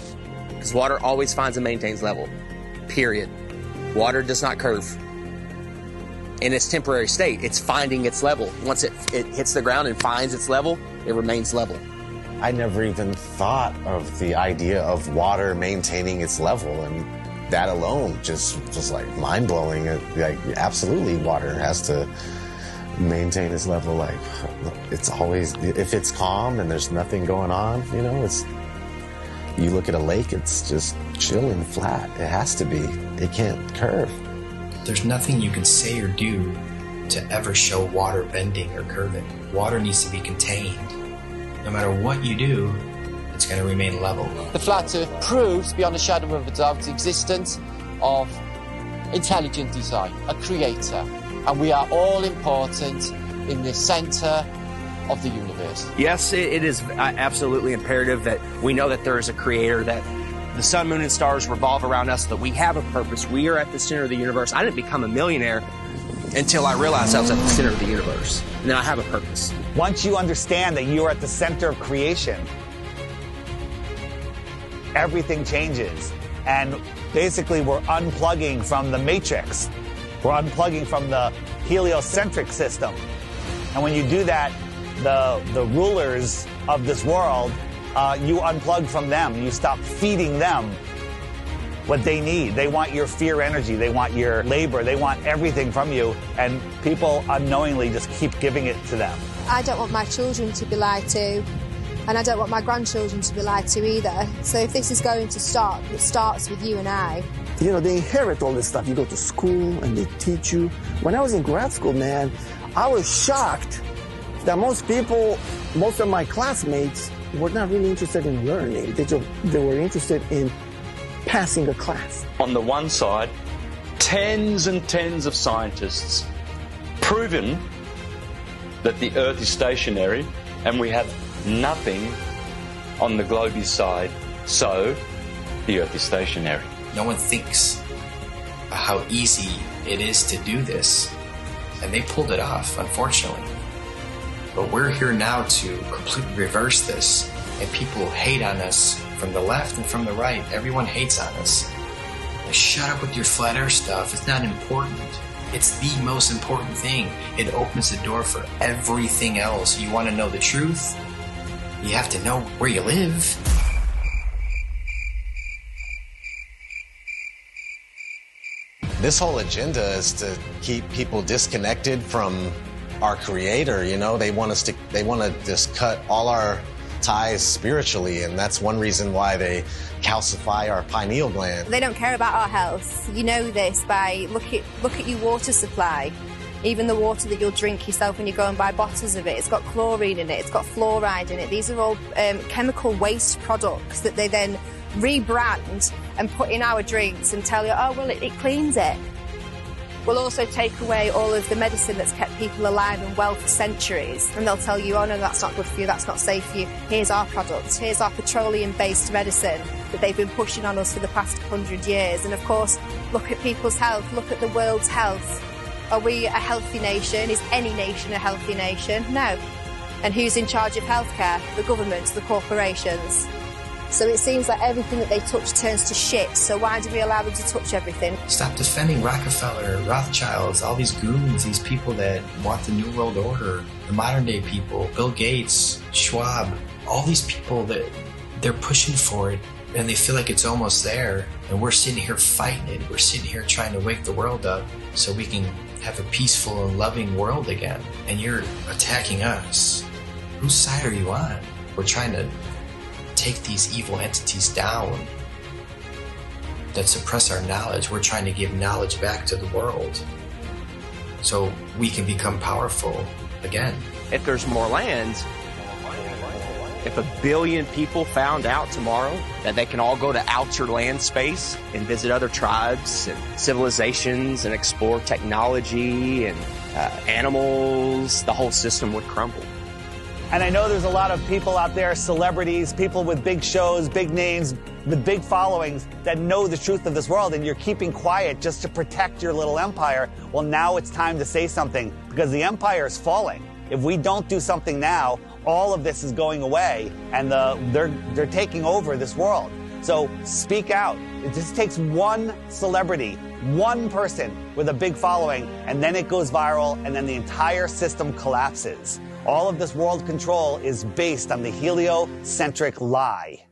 [SPEAKER 3] because water always finds and maintains level, period. Water does not curve. In its temporary state, it's finding its level. Once it hits the ground and finds its level, it remains level.
[SPEAKER 11] I never even thought of the idea of water maintaining its level, and that alone just was like mind-blowing. Like, absolutely, water has to maintain its level. Like, it's always, if it's calm and there's nothing going on, you know, it's, you look at a lake, it's just chilling flat. It has to be. It can't curve.
[SPEAKER 17] There's nothing you can say or do to ever show water bending or curving. Water needs to be contained. No matter what you do, it's going to remain level.
[SPEAKER 23] The flat Earth proves beyond a shadow of a doubt the existence of intelligent design, a creator. And we are all important in the center of the universe.
[SPEAKER 3] Yes, it is absolutely imperative that we know that there is a creator, that the sun, moon, and stars revolve around us, that we have a purpose. We are at the center of the universe. I didn't become a millionaire until I realized I was at the center of the universe. And now I have a purpose.
[SPEAKER 15] Once you understand that you are at the center of creation, everything changes. And basically, we're unplugging from the matrix. We're unplugging from the heliocentric system. And when you do that, the rulers of this world, you unplug from them. You stop feeding them what they need. They want your fear energy. They want your labor. They want everything from you. And people unknowingly just keep giving it to them.
[SPEAKER 1] I don't want my children to be lied to. And I don't want my grandchildren to be lied to either. So if this is going to stop, it starts with you and I.
[SPEAKER 20] You know, they inherit all this stuff. You go to school and they teach you. When I was in grad school, man, I was shocked that most of my classmates were not really interested in learning. They were interested in passing a class.
[SPEAKER 14] On the one side, tens and tens of scientists proven that the Earth is stationary, and we have nothing on the globe's side, so the Earth is stationary.
[SPEAKER 17] No one thinks how easy it is to do this, and they pulled it off, unfortunately. But we're here now to completely reverse this, and people hate on us from the left and from the right. Everyone hates on us. Like, shut up with your flat earth stuff. It's not important. It's the most important thing. It opens the door for everything else. You want to know the truth? You have to know where you live.
[SPEAKER 11] This whole agenda is to keep people disconnected from our creator, you know? They want to just cut all our ties spiritually, and that's one reason why they calcify our pineal gland.
[SPEAKER 1] They don't care about our health. You know this by look at your water supply. Even the water that you'll drink yourself when you go and buy bottles of it, it's got chlorine in it, it's got fluoride in it. These are all chemical waste products that they then rebrand and put in our drinks and tell you, oh, well, it cleans it. We'll also take away all of the medicine that's kept people alive and well for centuries. And they'll tell you, oh, no, that's not good for you, that's not safe for you. Here's our product, here's our petroleum-based medicine that they've been pushing on us for the past 100 years. And, of course, look at people's health, look at the world's health. Are we a healthy nation? Is any nation a healthy nation? No. And who's in charge of healthcare? The governments, the corporations. So it seems like everything that they touch turns to shit, so why do we allow them to touch everything?
[SPEAKER 17] Stop defending Rockefeller, Rothschilds, all these goons, these people that want the New World Order, the modern day people, Bill Gates, Schwab, all these people that they're pushing for it and they feel like it's almost there, and we're sitting here fighting it. We're sitting here trying to wake the world up so we can have a peaceful and loving world again. And you're attacking us. Whose side are you on? We're trying to take these evil entities down that suppress our knowledge. We're trying to give knowledge back to the world so we can become powerful again.
[SPEAKER 3] If there's more land, if 1 billion people found out tomorrow that they can all go to outer land space and visit other tribes and civilizations and explore technology and animals, the whole system would crumble.
[SPEAKER 15] And I know there's a lot of people out there, celebrities, people with big shows, big names, with big followings that know the truth of this world, and you're keeping quiet just to protect your little empire. Well, now it's time to say something, because the empire is falling. If we don't do something now, all of this is going away, and they're taking over this world. So speak out. It just takes one celebrity, one person with a big following, and then it goes viral, and then the entire system collapses. All of this world control is based on the heliocentric lie.